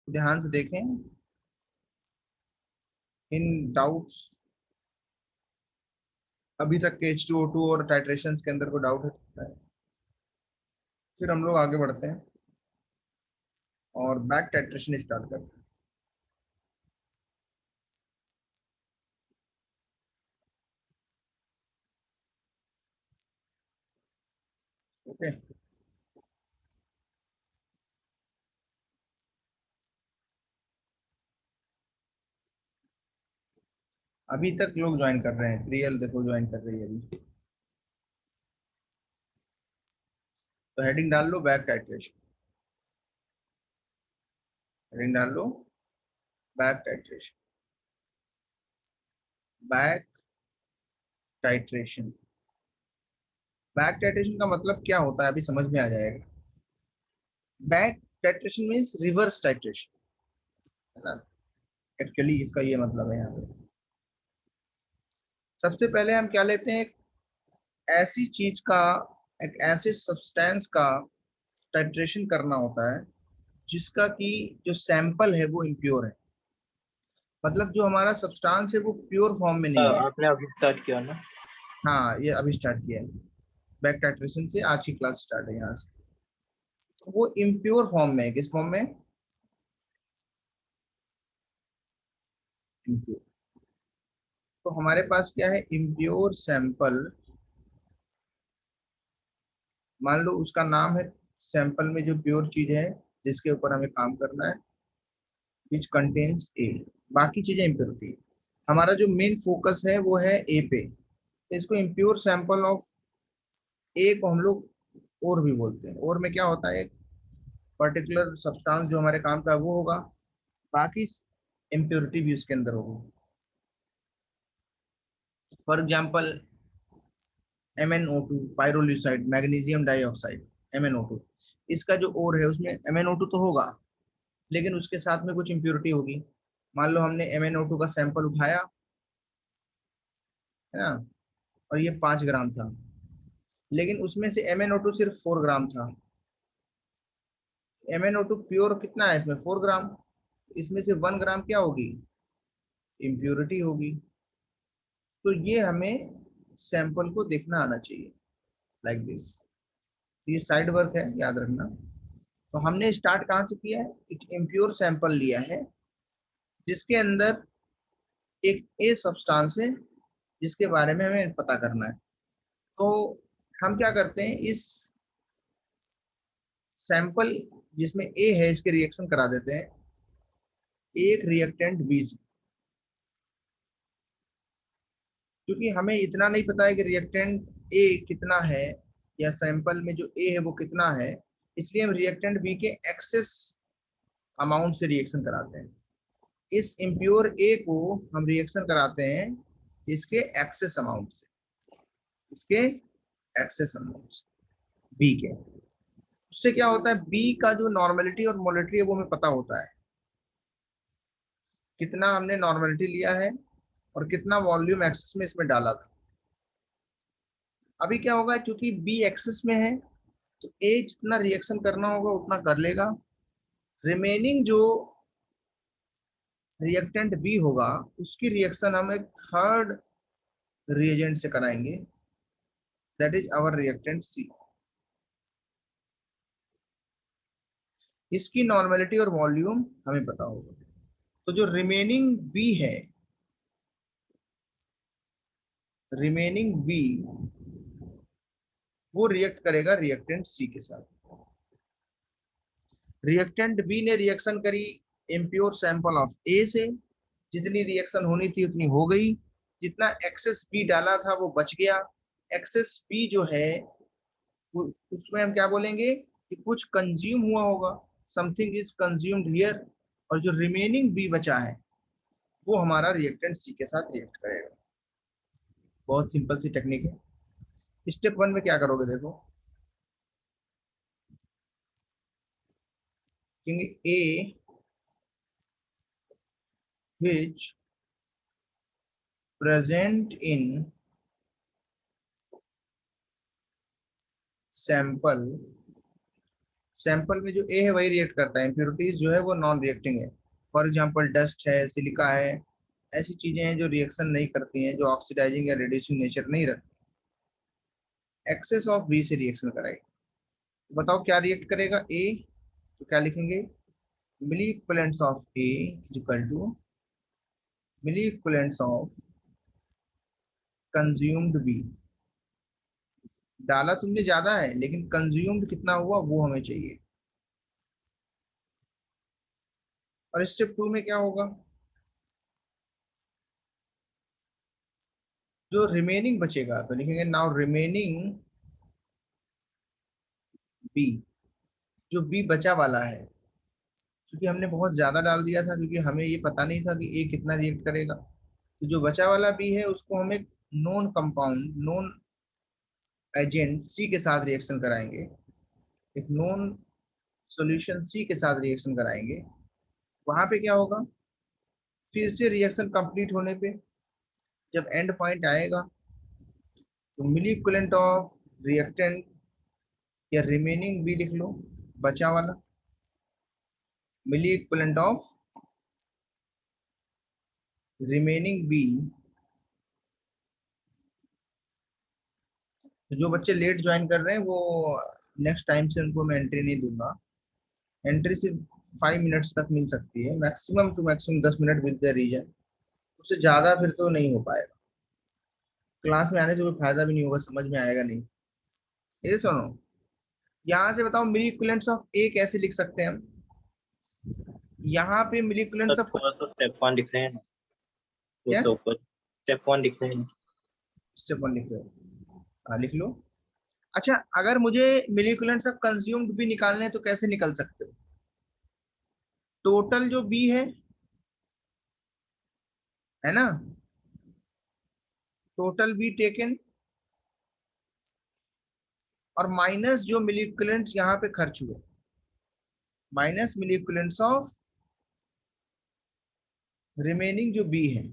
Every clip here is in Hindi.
ध्यान से देखें, इन डाउट्स अभी तक के H2O2 और टाइट्रेशन के अंदर को डाउट है। फिर हम लोग आगे बढ़ते हैं और बैक टाइट्रेशन स्टार्ट करते हैं। ओके, अभी तक लोग ज्वाइन कर रहे हैं, प्रियल देखो ज्वाइन कर रही है अभी। तो हेडिंग डाल लो बैक टाइट्रेशन, हेडिंग डाल low back titration, back titration. Back titration का मतलब क्या होता है अभी समझ में आ जाएगा। Back titration means reverse titration, है ना। एक्चुअली इसका ये मतलब है यहाँ पे। सबसे पहले हम क्या लेते हैं, एक ऐसी चीज का, एक ऐसे सब्सटेंस का टाइट्रेशन करना होता है जिसका कि जो सैंपल है वो इम्प्योर है। मतलब जो हमारा सब्सटेंस है वो प्योर फॉर्म में नहीं है। आपने अभी स्टार्ट किया ना? हाँ, ये अभी स्टार्ट किया है। बैक टाइट्रेशन से आज की क्लास स्टार्ट है यहाँ से। तो वो इम्प्योर फॉर्म में है, किस फॉर्म में, इम्प्योर। तो हमारे पास क्या है, इम्प्योर सैंपल। मान लो उसका नाम है, सैंपल में जो प्योर चीज है जिसके ऊपर हमें काम करना है, विच कंटेन्स ए, बाकी चीजें इम्प्योरिटी। हमारा जो मेन फोकस है वो है ए पे, तो इसको इम्प्योर सैंपल ऑफ ए को हम लोग और भी बोलते हैं। और में क्या होता है, एक पर्टिकुलर सब्सटेंस जो हमारे काम का है वो होगा, बाकी इम्प्योरिटी भी उसके अंदर होगी। For example MnO2, pyrolusite, magnesium dioxide, MnO2, इसका जो ओर है उसमें MnO2 तो होगा, लेकिन उसके साथ में कुछ इम्प्योरिटी होगी। मान लो हमने MnO2 का सैंपल उठाया, है ना, और ये 5 ग्राम था, लेकिन उसमें से MnO2 सिर्फ 4 ग्राम था। MnO2 प्योर कितना है इसमें, 4 ग्राम। इसमें से 1 ग्राम क्या होगी, इम्प्योरिटी होगी। तो ये हमें सैंपल को देखना आना चाहिए, लाइक दिस। ये साइड वर्क है, याद रखना। तो हमने स्टार्ट कहाँ से किया है, एक इम्प्योर सैंपल लिया है जिसके अंदर एक ए सब्सटेंस है जिसके बारे में हमें पता करना है। तो हम क्या करते हैं, इस सैंपल जिसमें ए है इसके रिएक्शन करा देते हैं एक रिएक्टेंट बी से। क्योंकि हमें इतना नहीं पता है कि रिएक्टेंट ए कितना है या सैंपल में जो ए है वो कितना है, इसलिए हम रिएक्टेंट बी के एक्सेस अमाउंट से रिएक्शन कराते हैं। इस इम्प्योर ए को हम रिएक्शन कराते हैं इसके एक्सेस अमाउंट से, इसके एक्सेस अमाउंट से बी के। उससे क्या होता है, बी का जो नॉर्मेलिटी और मोलिटी है वो हमें पता होता है, कितना हमने नॉर्मेलिटी लिया है और कितना वॉल्यूम एक्सेस में इसमें डाला था। अभी क्या होगा, चूंकि बी एक्सेस में है तो ए जितना रिएक्शन करना होगा उतना कर लेगा। रिमेनिंग जो रिएक्टेंट बी होगा उसकी रिएक्शन हम एक थर्ड रिएजेंट से कराएंगे, दैट इज आवर रिएक्टेंट सी। इसकी नॉर्मेलिटी और वॉल्यूम हमें पता होगा। तो जो रिमेनिंग बी है, रिमेनिंग बी वो रिएक्ट करेगा रिएक्टेंट सी के साथ। रिएक्टेंट बी ने रिएक्शन करी इम्प्योर सैंपल ऑफ ए से, जितनी रिएक्शन होनी थी उतनी हो गई, जितना एक्सेस बी डाला था वो बच गया। एक्सेस बी जो है उसमें हम क्या बोलेंगे कि कुछ कंज्यूम हुआ होगा, समथिंग इज कंज्यूम्ड हियर। और जो रिमेनिंग बी बचा है वो हमारा रिएक्टेंट सी के साथ रिएक्ट करेगा। बहुत सिंपल सी टेक्निक है। स्टेप 1 में क्या करोगे देखो, क्योंकि A which present in sample sample में जो ए है वही रिएक्ट करता है, इम्प्योरिटीज जो है वो नॉन रिएक्टिंग है। फॉर एग्जांपल डस्ट है, सिलिका है, ऐसी चीजें हैं जो रिएक्शन नहीं करती हैं, जो ऑक्सीडाइजिंग या रेड्यूसिंग नेचर नहीं रखती। एक्सेस ऑफ बी से रिएक्शन कराएगी, तो बताओ क्या रिएक्ट करेगा ए, तो क्या लिखेंगे, मिली equivalents of A is equal to milli equivalents of consumed B. डाला तुमने ज्यादा है लेकिन कंज्यूम्ड कितना हुआ वो हमें चाहिए। और स्टेप टू में क्या होगा, जो रिमेनिंग बचेगा तो लिखेंगे नाउ रिमेनिंग बी, जो बी बचा वाला है, क्योंकि हमने बहुत ज्यादा डाल दिया था, क्योंकि हमें ये पता नहीं था कि ए कितना रिएक्ट करेगा। तो जो बचा वाला बी है उसको हम एक नॉन कंपाउंड, नॉन एजेंट सी के साथ रिएक्शन कराएंगे, एक नॉन सॉल्यूशन सी के साथ रिएक्शन कराएंगे। वहां पे क्या होगा, फिर से रिएक्शन कंप्लीट होने पे जब एंड पॉइंट आएगा तो मिली इक्विवेलेंट ऑफ रिएक्टेंट या रिमेनिंग बी लिख लो, बचा वाला मिली इक्विवेलेंट ऑफ रिमेनिंग बी। जो बच्चे लेट ज्वाइन कर रहे हैं वो नेक्स्ट टाइम से उनको मैं एंट्री नहीं दूंगा। एंट्री सिर्फ 5 मिनट्स तक मिल सकती है, maximum to maximum 10 minute with the reason, उससे ज्यादा फिर तो नहीं हो पाएगा। क्लास में आने से कोई फायदा भी नहीं होगा, समझ में आएगा नहीं। ये सुनो, यहाँ से बताओ मिली इक्विवेलेंट्स ऑफ ए कैसे लिख सकते हैं हम। यहाँ पे मिली सर इक्विवेलेंट्स ऑफ थोड़ा सा स्टेप 1 लिख रहे हैं ना, क्या, उससे ऊपर स्टेप 1 लिख रहे हैं। स्टेप वन लिख लो, हाँ लिख लो। अच्छा, अगर मुझे मिली इक्विवेलेंट्स ऑफ कंज्यूम्ड भी निकालने हैं तो कैसे निकल सकते हो, टोटल जो बी है ना, टोटल बी टेकन और माइनस जो मिली इक्विवेलेंट्स यहाँ पे खर्च हुए, minus milli equivalents of remaining जो बी है।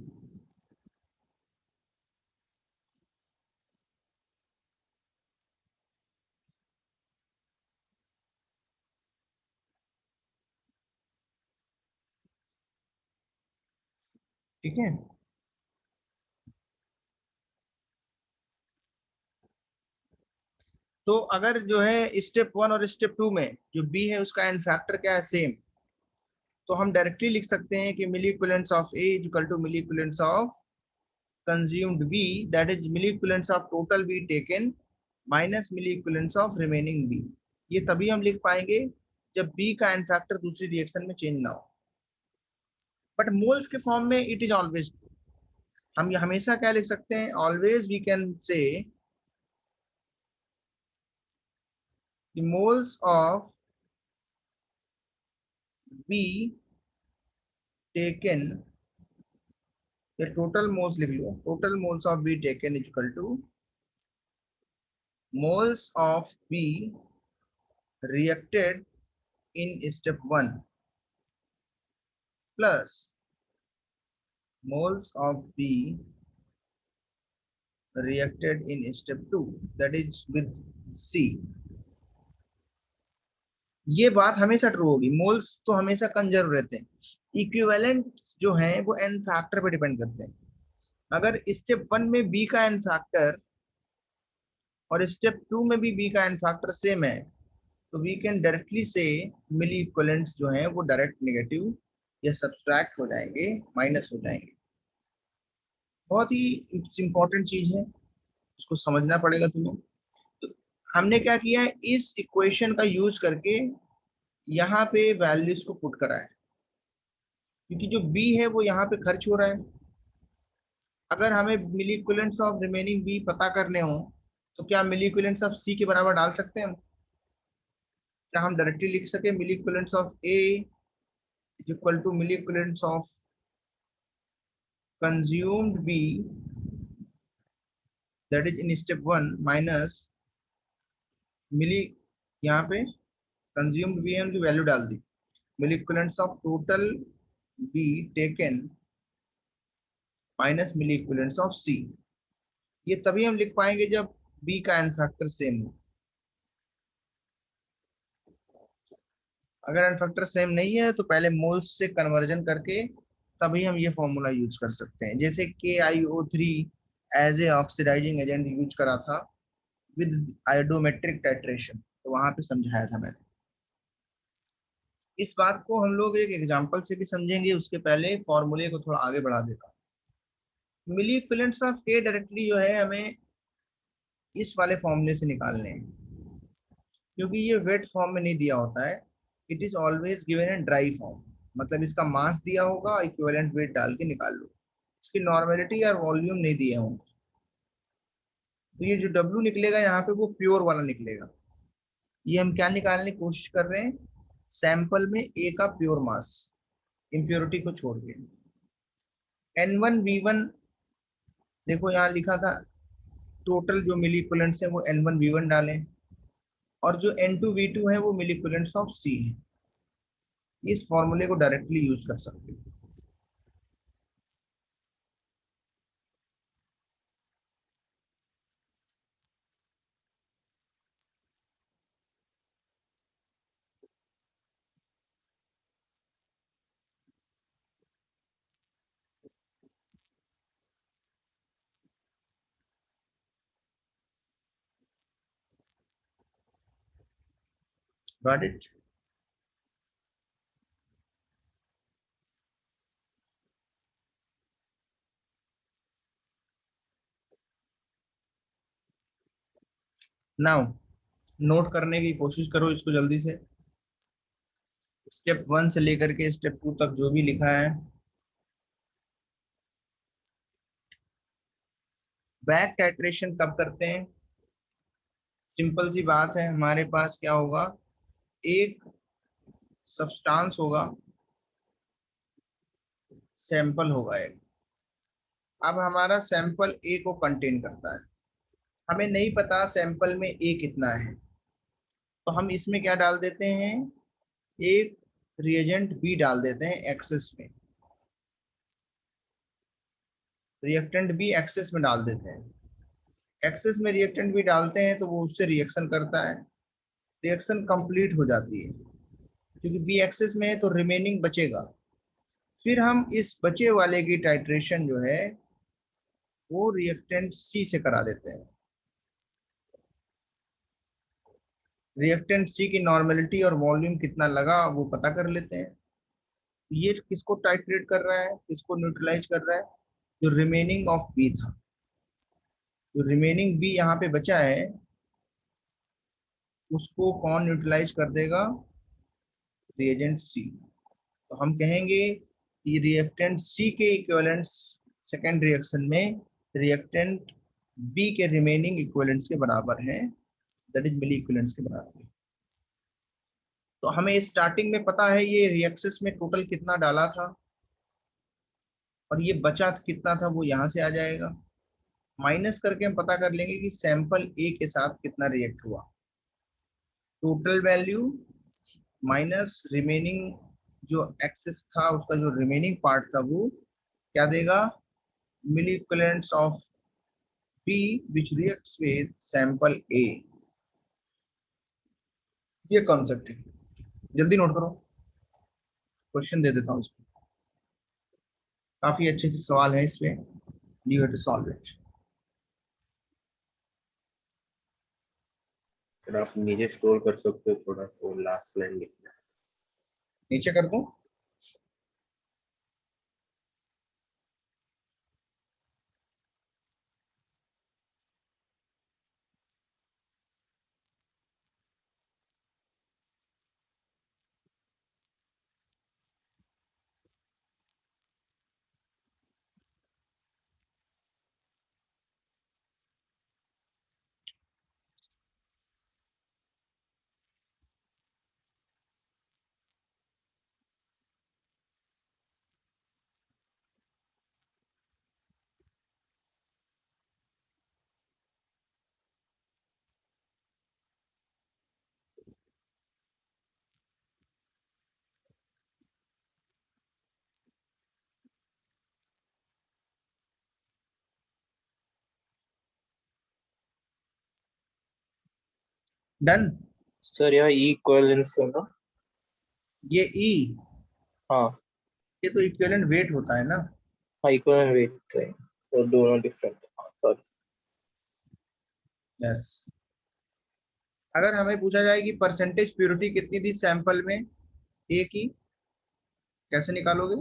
ठीक है, तो अगर जो है स्टेप वन और स्टेप टू में जो बी है उसका एन फैक्टर क्या है, सेम, तो हम डायरेक्टली लिख सकते हैं कि मिली equivalents of A is equal to milli equivalents of consumed B, that is milli equivalents of total B taken minus milli equivalents of remaining B. ये तभी हम लिख पाएंगे जब बी का एन फैक्टर दूसरी रिएक्शन में चेंज ना हो। बट मोल्स के फॉर्म में इट इज ऑलवेज, हम ये हमेशा क्या लिख सकते हैं, always we can say the moles of B taken, ये टोटल मोल्स लिख लो, total moles of B taken is equal to moles of B reacted in step 1 plus moles of B reacted in step 2, that is with C। ये बात हमेशा ट्रू होगी, मोल्स तो हमेशा कंजर्व रहते हैं, इक्विवेलेंट जो है वो एन फैक्टर पे डिपेंड करते हैं। अगर स्टेप वन में बी का एन फैक्टर और स्टेप टू में भी बी का एन फैक्टर सेम है, तो वी कैन डायरेक्टली से मिली इक्विवेलेंट्स जो हैं वो डायरेक्ट नेगेटिव या सब्सट्रैक्ट हो जाएंगे, माइनस हो जाएंगे। बहुत ही इंपॉर्टेंट चीज है, उसको समझना पड़ेगा तुम्हें। तो हमने क्या किया है, इस इक्वेशन का यूज करके यहाँ पे वैल्यूज को पुट करा है, क्योंकि जो बी है वो यहाँ पे खर्च हो रहा है। अगर हमें मिली इक्विवेलेंट्स ऑफ रिमेनिंग बी पता करने हो तो क्या मिली इक्विवेलेंट्स ऑफ सी के बराबर डाल सकते हैं हम, क्या हम डायरेक्टली लिख सके milli equivalents of A is equal to milli equivalents of consumed B, that is in step one, minus milli, यहाँ पे कंज्यूम्ड बी है उनकी वैल्यू डाल दी, milli equivalents of total B taken minus milli equivalents of C. ये तभी हम लिख पाएंगे जब बी का एन फैक्टर सेम हो। अगर एन फैक्टर सेम नहीं है तो पहले मोल्स से कन्वर्जन करके तभी हम ये फॉर्मूला यूज कर सकते हैं। जैसे KiO3 as a oxidizing agent use करा था विद आयोडोमेट्रिक टाइट्रेशन, तो वहां पे समझाया था मैंने। इस बात को हम लोग एक एग्जांपल से भी समझेंगे, उसके पहले फॉर्मूले को थोड़ा आगे बढ़ा देता हूँ। मिली इक्विवेलेंट्स ऑफ ए डायरेक्टली जो है हमें इस वाले फॉर्मूले से निकालने हैं, क्योंकि ये वेट फॉर्म में नहीं दिया होता है। It is always given in dry form, मतलब इसका मास दिया होगा, इक्विवेलेंट वेट डाल के निकाल लो। इसकी नॉर्मेलिटी या वॉल्यूम नहीं दिए होंगे। तो ये जो W निकलेगा यहाँ पे वो प्योर वाला निकलेगा। ये हम क्या निकालने की कोशिश कर रहे हैं, सैंपल में ए का प्योर मास, इम्प्योरिटी को छोड़ के। N1V1 देखो यहाँ लिखा था, टोटल जो मिली इक्विवेलेंट्स है वो N1V1 डालें, और जो N2V2 है वो मिली इक्विवेलेंट्स ऑफ C है। इस फॉर्मूले को डायरेक्टली यूज कर सकते हो। Got it? नाउ नोट करने की कोशिश करो इसको जल्दी से, स्टेप 1 से लेकर के स्टेप 2 तक जो भी लिखा है। बैक टाइट्रेशन कब करते हैं? सिंपल सी बात है, हमारे पास क्या होगा, एक सब्सटेंस होगा, सैंपल होगा एक। अब हमारा सैंपल ए को कंटेन करता है, हमें नहीं पता सैंपल में ए कितना है, तो हम इसमें क्या डाल देते हैं, एक रिएजेंट बी डाल देते हैं एक्सेस में, रिएक्टेंट बी एक्सेस में डाल देते हैं। एक्सेस में रिएक्टेंट बी डालते हैं तो वो उससे रिएक्शन करता है, रिएक्शन कंप्लीट हो जाती है। क्योंकि बी एक्सेस में है तो रिमेनिंग बचेगा, फिर हम इस बचे वाले की टाइट्रेशन जो है वो रिएक्टेंट सी से करा देते हैं। रिएक्टेंट सी की नॉर्मेलिटी और वॉल्यूम कितना लगा वो पता कर लेते हैं। ये किसको टाइट्रेट कर रहा है, किसको न्यूट्रलाइज कर रहा है, जो रिमेनिंग ऑफ बी था। जो रिमेनिंग बी यहाँ पे बचा है उसको कौन न्यूट्रलाइज कर देगा, रिएजेंट सी। तो हम कहेंगे कि रिएक्टेंट सी के इक्विवेलेंट्स सेकेंड रिएक्शन में रिएक्टेंट बी के रिमेनिंग इक्विवेलेंट्स के बराबर हैं, दैट इज मिली इक्विवेलेंट्स के बराबर है। तो हमें स्टार्टिंग में पता है ये रिएक्सेस में टोटल कितना डाला था, और ये बचा कितना था वो यहाँ से आ जाएगा, माइनस करके हम पता कर लेंगे कि सैंपल ए के साथ कितना रिएक्ट हुआ। टोटल वैल्यू माइनस रिमेनिंग, जो एक्सेस था उसका जो रिमेनिंग पार्ट था वो क्या देगा, milli equivalents of B which reacts with sample A. ये कॉन्सेप्ट है, जल्दी नोट करो, क्वेश्चन दे देता हूँ इसमें। काफी अच्छे से सवाल है इसमें, you have to solve it. Sir आप नीचे स्क्रॉल कर सकते हो थोड़ा, तो लास्ट लाइन लिखना है। नीचे कर दूं? डन? सर यह इक्विवेलेंस है ना? ये ई, हाँ ये तो इक्विवेलेंट वेट होता है ना। हाँ इक्वल वेट है तो दोनों डिफरेंट। हाँ सॉरी। यस। अगर हमें पूछा जाए कि परसेंटेज प्योरिटी कितनी थी सैंपल में ए की, कैसे निकालोगे?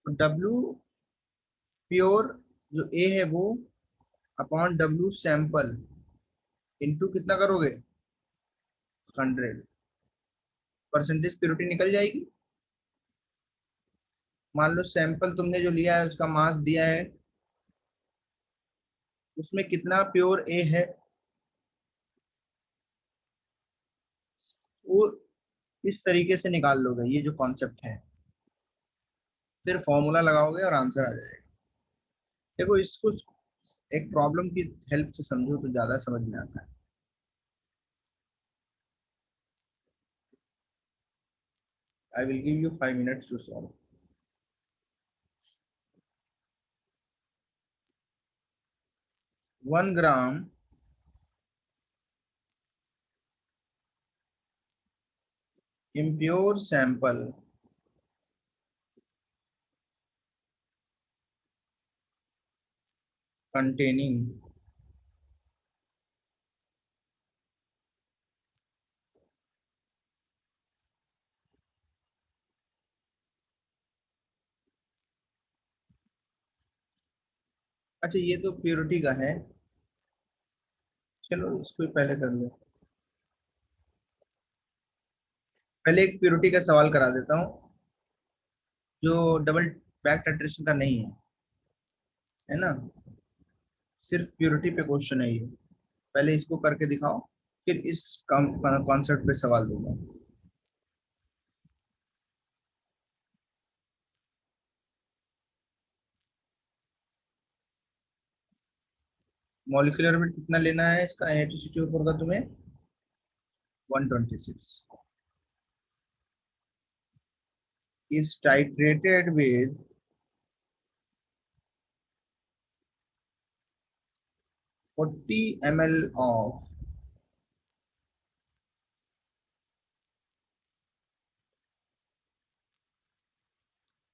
डब्ल्यू प्योर जो ए है वो अपॉन डब्ल्यू सैंपल इंटू कितना करोगे? 100। परसेंटेज प्योरिटी निकल जाएगी। मान लो सैंपल तुमने जो लिया है उसका मास दिया है, उसमें कितना प्योर ए है, वो इस तरीके से निकाल लोगे। ये जो कॉन्सेप्ट है, फिर फॉर्मूला लगाओगे और आंसर आ जाएगा। देखो इसको एक प्रॉब्लम की हेल्प से समझो तो ज्यादा समझ में आता है। I will give you 5 minutes to solve. 1 gram impure sample containing अच्छा ये तो प्योरिटी का है, चलो इसको पहले कर लो। पहले एक प्योरिटी का सवाल करा देता हूँ जो डबल बैक टाइट्रेशन का नहीं है ना, सिर्फ प्योरिटी पे क्वेश्चन है ये। पहले इसको करके दिखाओ, फिर इस कॉन्सेप्ट पे सवाल दूंगा। मॉलिक्यूलर वेट कितना लेना है इसका Na2CO4 का तुम्हें? 126 is titrated with 40 ml of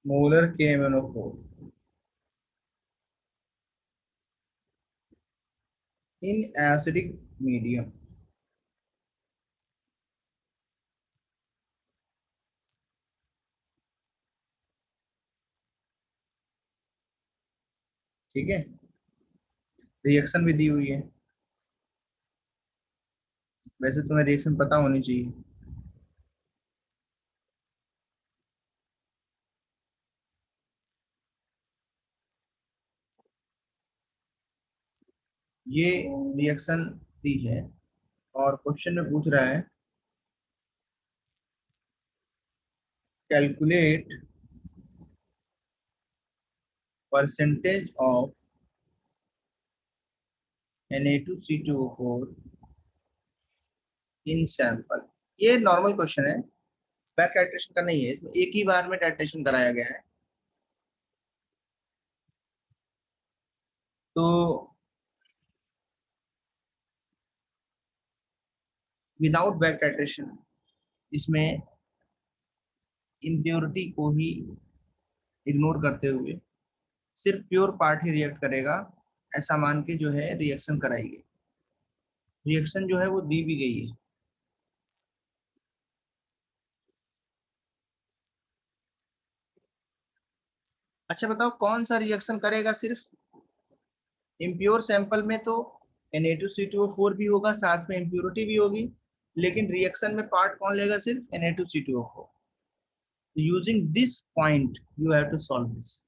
molar KMnO4 in acidic medium। ठीक है, रिएक्शन भी दी हुई है, वैसे तुम्हें रिएक्शन पता होनी चाहिए। ये रिएक्शन दी है और क्वेश्चन में पूछ रहा है calculate percentage of Na2C2O4 in sample. ये नॉर्मल क्वेश्चन है, बैक टाइट्रेशन का नहीं है, इसमें एक ही बार में टाइट्रेशन कराया गया है। तो विदाउट बैक टाइट्रेशन इसमें इम्प्योरिटी को ही इग्नोर करते हुए सिर्फ प्योर पार्ट ही रिएक्ट करेगा, ऐसा मान के जो है रिएक्शन कराई गई। रिएक्शन जो है वो दी भी गई है। अच्छा बताओ कौन सा रिएक्शन करेगा सिर्फ? इम्प्योर सैंपल में तो Na2C2O4 भी होगा, साथ में इम्प्योरिटी भी होगी, लेकिन रिएक्शन में पार्ट कौन लेगा? सिर्फ Na2C2O4। Using this point you have to solve this.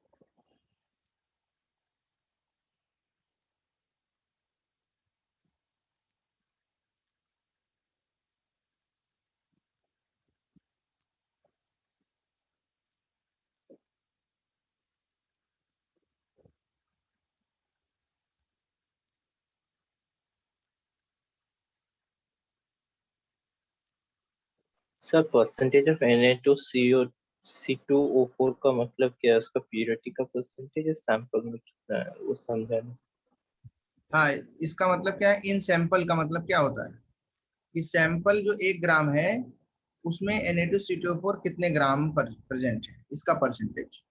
Sir percentage of Na2CO C2O4 का मतलब क्या है? उसका प्योरिटी का परसेंटेज है, सैंपल में कितना है वो समझाना। हाँ, इसका मतलब क्या है? इन सैंपल का मतलब क्या होता है? कि सैंपल जो 1 ग्राम है उसमें Na2CO4 कितने ग्राम प्रेजेंट है, इसका परसेंटेज।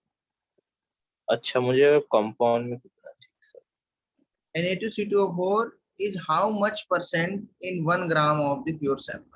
अच्छा, मुझे कंपाउंड में कितना चाहिए sir? Na2CO4 is how much percent in 1 gram of the pure sample?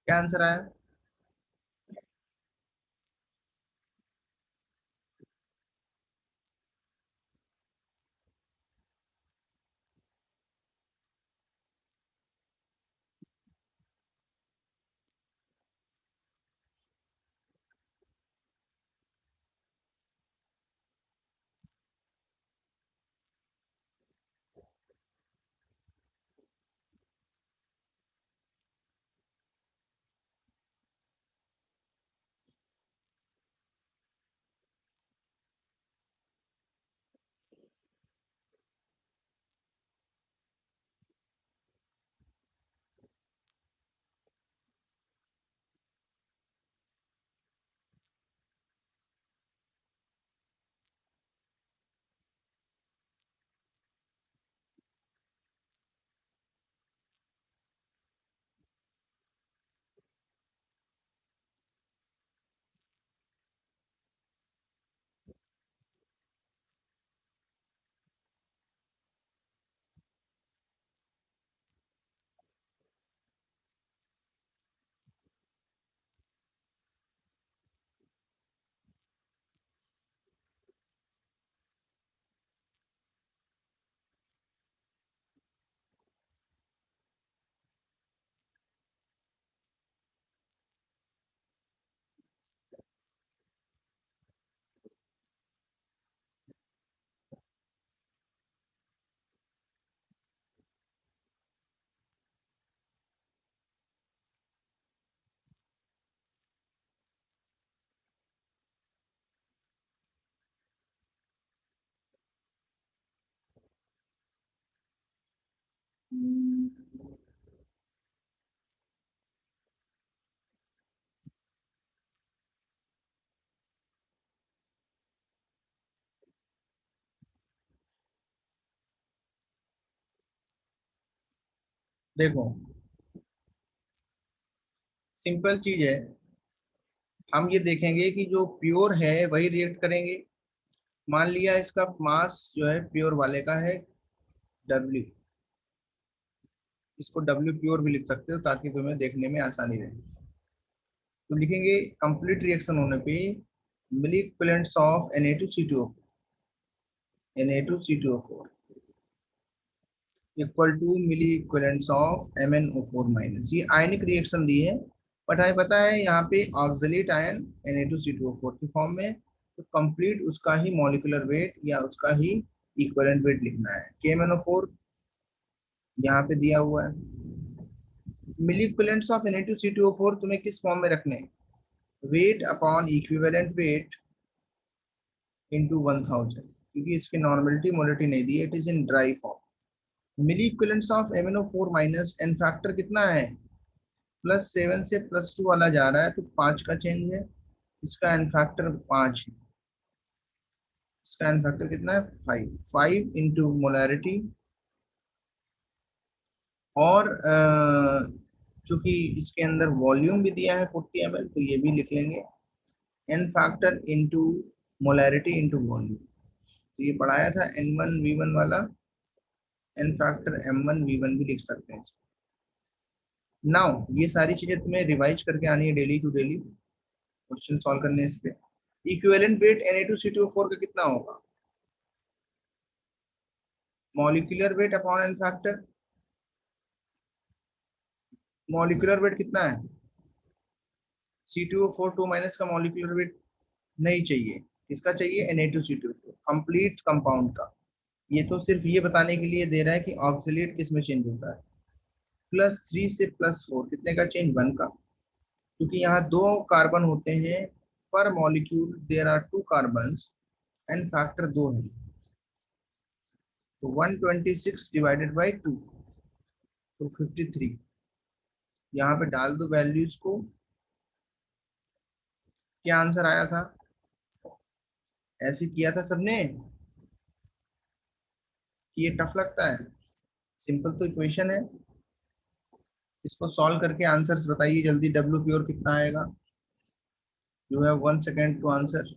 क्या आंसर आया? देखो, सिंपल चीज है। हम ये देखेंगे कि जो प्योर है वही रिएक्ट करेंगे। मान लिया इसका मास जो है प्योर वाले का है W, इसको W प्योर भी लिख सकते हो ताकि तुम्हें देखने में आसानी रहे। तो लिखेंगे कंप्लीट रिएक्शन होने पे milli equivalents of Na2CO4 equal to milli equivalents of MnO4 minus. ये आयनिक रिएक्शन दी है, बट हमें पता है यहाँ पे ऑक्सलेट आयन Na2CO4 के फॉर्म में, तो कंप्लीट उसका ही मॉलिक्यूलर वेट या उसका ही इक्विवेलेंट वेट लिखना है। KMnO4 यहाँ पे दिया हुआ है, मिली इक्विवेलेंट्स ऑफ Na2CO4 तुम्हें किस फॉर्म में रखने, weight upon equivalent weight into 1000, क्योंकि इसकी नॉर्मलिटी मोलिटी नहीं दी है, it is in dry form. Milli equivalents of MnO4 minus, N factor कितना है, +7 से +2 वाला जा रहा है तो 5 का चेंज है, इसका एन फैक्टर 5 है, इसका एन फैक्टर कितना है 5 इंटू मोलैरिटी, और चूंकि इसके अंदर वॉल्यूम भी दिया है 40 ml तो ये भी लिख लेंगे, N factor into molarity into volume. तो ये पढ़ाया था N1V1 वाला, एन फैक्टर M1V1 भी लिख सकते हैं। नाउ ये सारी चीजें तुम्हें रिवाइज करके आनी है daily to daily, question solve करने इस पे। इक्विवेलेंट वेट Na2CO4 का कितना होगा, molecular weight upon N factor, molecular weight कितना है, C2O4 2 माइनस का मॉलिक्यूलर वेट नहीं चाहिए, किसका चाहिए, Na2CO4 कंप्लीट कंपाउंड का। ये तो सिर्फ ये बताने के लिए दे रहा है कि ऑक्सिलेट किस में चेंज होता है। +3 से +4 कितने का चेंज, 1 का, क्योंकि यहाँ 2 कार्बन होते हैं पर molecule, there are 2 carbons, N factor 2 है, तो 126 डिवाइडेड बाई 2 तो 53। यहाँ पे डाल दो वैल्यूज को, क्या आंसर आया था, ऐसे किया था सबने, कि ये टफ लगता है, सिंपल तो इक्वेशन है। इसको सॉल्व करके आंसर्स बताइए जल्दी, डब्ल्यू प्योर कितना आएगा, you have 1 second to answer.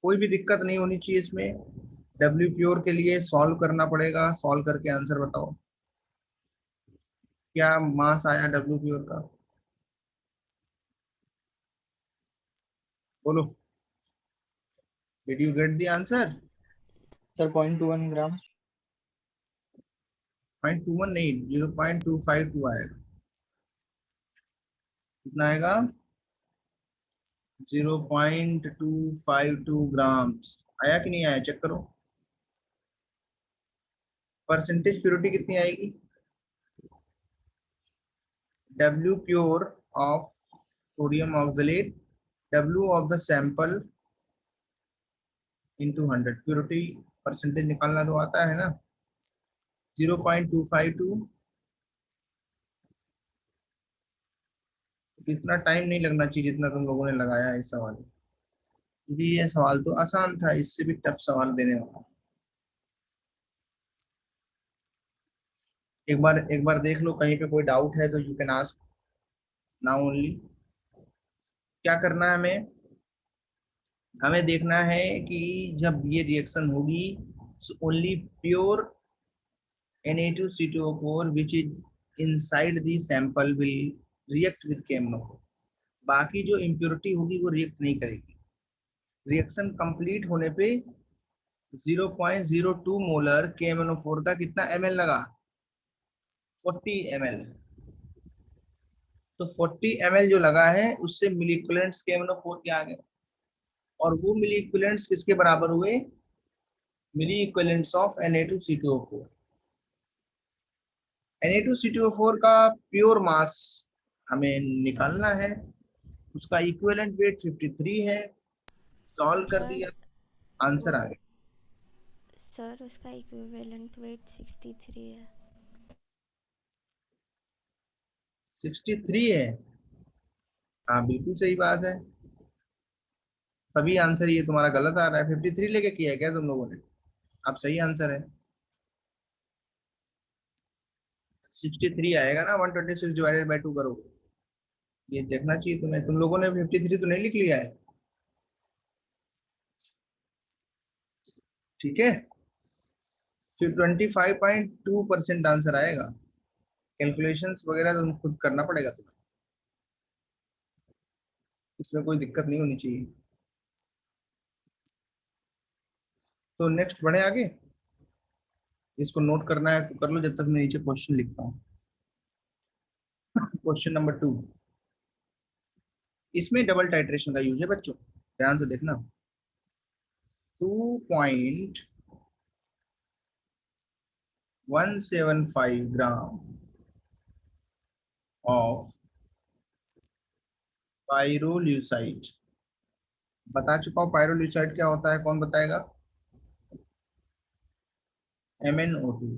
कोई भी दिक्कत नहीं होनी चाहिए इसमें, डब्ल्यू प्योर के लिए सॉल्व करना पड़ेगा, सॉल्व करके आंसर बताओ, क्या मास आया डब्ल्यू प्योर का, बोलो, did you get the answer. Sir 0.21 ग्राम। 0.21 नहीं, 0.252 आएगा, कितना आएगा, 0.252 ग्राम्स। आया कि नहीं आया, चेक करो। परसेंटेज प्योरिटी कितनी आएगी, W pure of sodium oxalate, W of the sample into 100, purity percentage निकालना तो आता है ना, 0.252। इतना टाइम नहीं लगना चाहिए जितना तुम लोगों ने लगाया है इस सवाल में, क्योंकि ये सवाल तो आसान था, इससे भी टफ सवाल देने वाला। एक बार देख लो, कहीं पे कोई डाउट है तो you can ask now only. क्या करना है हमें, हमें देखना है कि जब ये रिएक्शन होगी, only pure Na2CO4 which is inside the sample will react with KMnO4, बाकी जो इम्प्योरिटी होगी वो रिएक्ट नहीं करेगी। रिएक्शन कंप्लीट होने पे 0.02 मोलर KMnO4 का कितना ml लगा, 40 ml, तो 40 ml जो लगा है उससे मिली इक्विवेलेंट्स KMnO4 के आ गए, और वो मिली इक्विवेलेंट्स किसके बराबर हुए, मिली इक्विवेलेंट्स ऑफ Na2CO4। Na2CO4 का प्योर मास हमें निकालना है, उसका इक्विवेलेंट वेट 53 है, सॉल्व कर दिया, आंसर आ गया। सर उसका इक्विवेलेंट वेट 63 है। 63 है, हाँ बिल्कुल सही बात है, तभी आंसर ये तुम्हारा गलत आ रहा है, 53 लेके किया है क्या तुम लोगों ने, अब सही आंसर है 63 आएगा ना, 126 डिवाइडेड बाई 2 करो, ये देखना चाहिए तुम्हें, तुम लोगों ने 53 तो नहीं लिख लिया है, ठीक है, फिर 25.2% आंसर आएगा, कैलकुलेशंस वगैरह तो खुद करना पड़ेगा तुम्हें, इसमें कोई दिक्कत नहीं होनी चाहिए। तो नेक्स्ट बढ़े आगे, इसको नोट करना है तो कर लो जब तक मैं नीचे क्वेश्चन लिखता हूँ। क्वेश्चन नंबर 2, इसमें डबल टाइट्रेशन का यूज है बच्चों, ध्यान से देखना। 2.2 175 ग्राम ऑफ पाइरोल्यूसाइड। बता चुका हूँ पाइरोल्यूसाइड क्या होता है, कौन बताएगा? MnO2।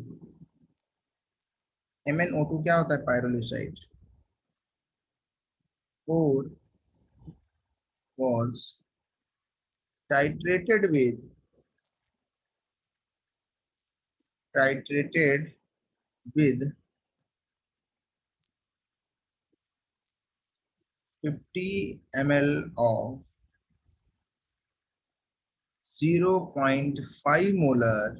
MnO2 क्या होता है पाइरोल्यूसाइड? और was titrated with 50 ml of 0.5 molar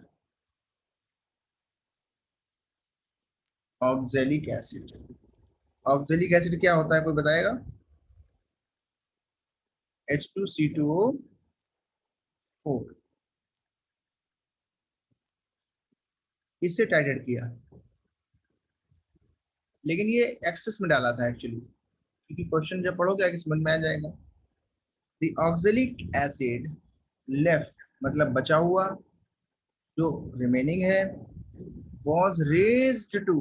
oxalic acid. Oxalic acid क्या होता है, कोई बताएगा? H2C2O4। इससे टाइटेड किया, लेकिन ये एक्सेस में डाला था एक्चुअली, क्योंकि क्वेश्चन जब पढ़ोगे आगे समझ में आ जाएगा। द ऑक्जेलिक एसिड लेफ्ट मतलब बचा हुआ, जो रिमेनिंग है, was raised to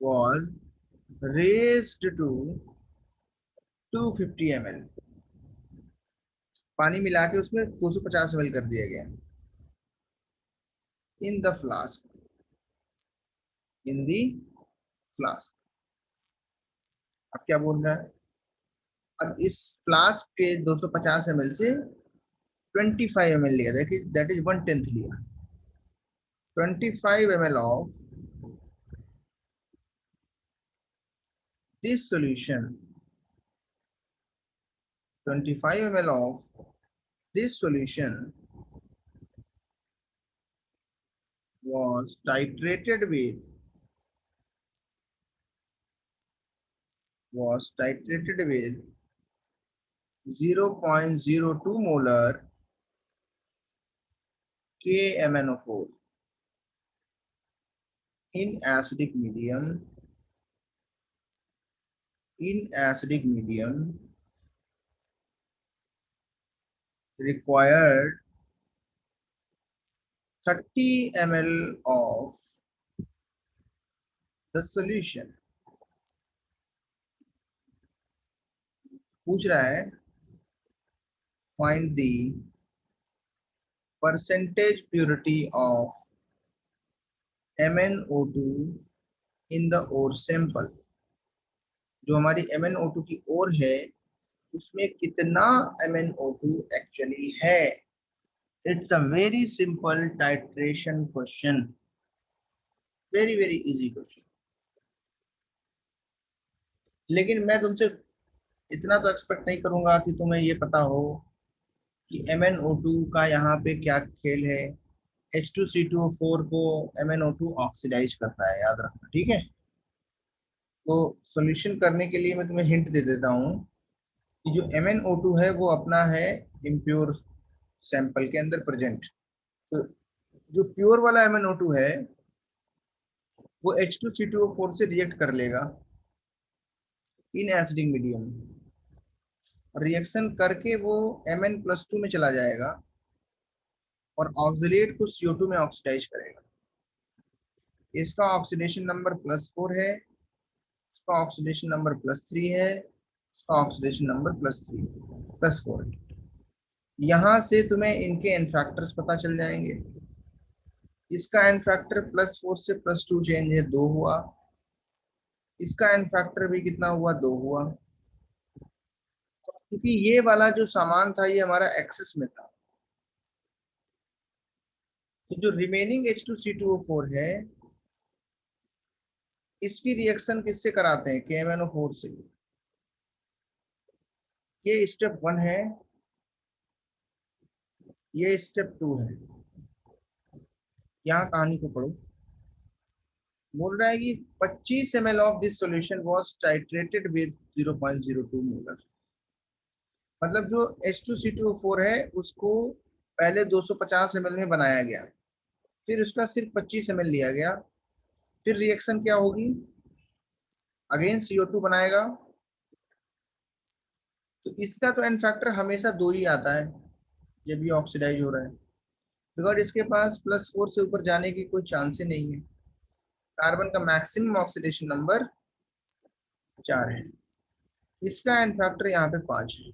was raised to 250 ml। पानी मिला के उसमें 250 ml कर दिया गया। In the flask, in the flask. अब क्या बोल रहा है? अब इस फ्लास्क के 250 ml से 25 ml लिया, दैट इज 1/10 लिया। 25 ml of this solution, 25 ml of this solution was titrated with 0.02 molar KMnO4 in acidic medium required 30 ml of the solution। पूछ रहा है find the percentage purity of MnO2 in the ore sample। जो हमारी MnO2 की ओर है उसमें कितना MnO2 एक्चुअली है। It's a very simple titration question, very very easy question. लेकिन मैं तुमसे इतना तो एक्सपेक्ट नहीं करूंगा कि तुम्हें ये पता हो कि MnO2 का यहाँ पे क्या खेल है। H2C2O4 को MnO2 ऑक्सीडाइज करता है, याद रखना, ठीक है। तो सॉल्यूशन करने के लिए मैं तुम्हें हिंट दे देता हूँ कि जो MnO2 है वो अपना है इम्प्योर सैंपल के अंदर प्रेजेंट। तो जो प्योर वाला MnO2 है वो H2C2O4 से रिएक्ट कर लेगा इन एसिडिक मीडियम, रिएक्शन करके वो Mn+2 में चला जाएगा और ऑक्सीलेट को CO2 में ऑक्सीडाइज करेगा। इसका ऑक्सीडेशन नंबर +4 है, इसका ऑक्सीडेशन नंबर +3 है, इसका ऑक्सीडेशन नंबर +4 है। यहां से तुम्हें इनके एन फैक्टर्स पता चल जाएंगे। इसका एन फैक्टर +4 से +2 चेंज है, 2 हुआ। इसका एन फैक्टर भी कितना हुआ, 2 हुआ। क्योंकि ये वाला जो सामान था ये हमारा एक्सेस में था, तो जो रिमेनिंग H2C2O4 है इसकी रिएक्शन किससे कराते हैं, KMnO4 से। ये स्टेप 1 है, ये स्टेप 2 है। यहाँ कहानी को पढ़ो। बोल रहा है कि 25 ml of this solution was titrated with 0.02 molar. मतलब जो H2C2O4 है उसको पहले 250 ml में बनाया गया, फिर उसका सिर्फ 25 ml लिया गया। फिर रिएक्शन क्या होगी, अगेन CO2 बनाएगा। तो इसका तो एन फैक्टर हमेशा 2 ही आता है जब ये ऑक्सीडाइज हो रहा है। बिकॉज इसके पास +4 से ऊपर जाने की कोई चांस ही नहीं है। कार्बन का मैक्सिमम ऑक्सीडेशन नंबर 4 है, इसका एन फैक्टर यहाँ पे 5 है।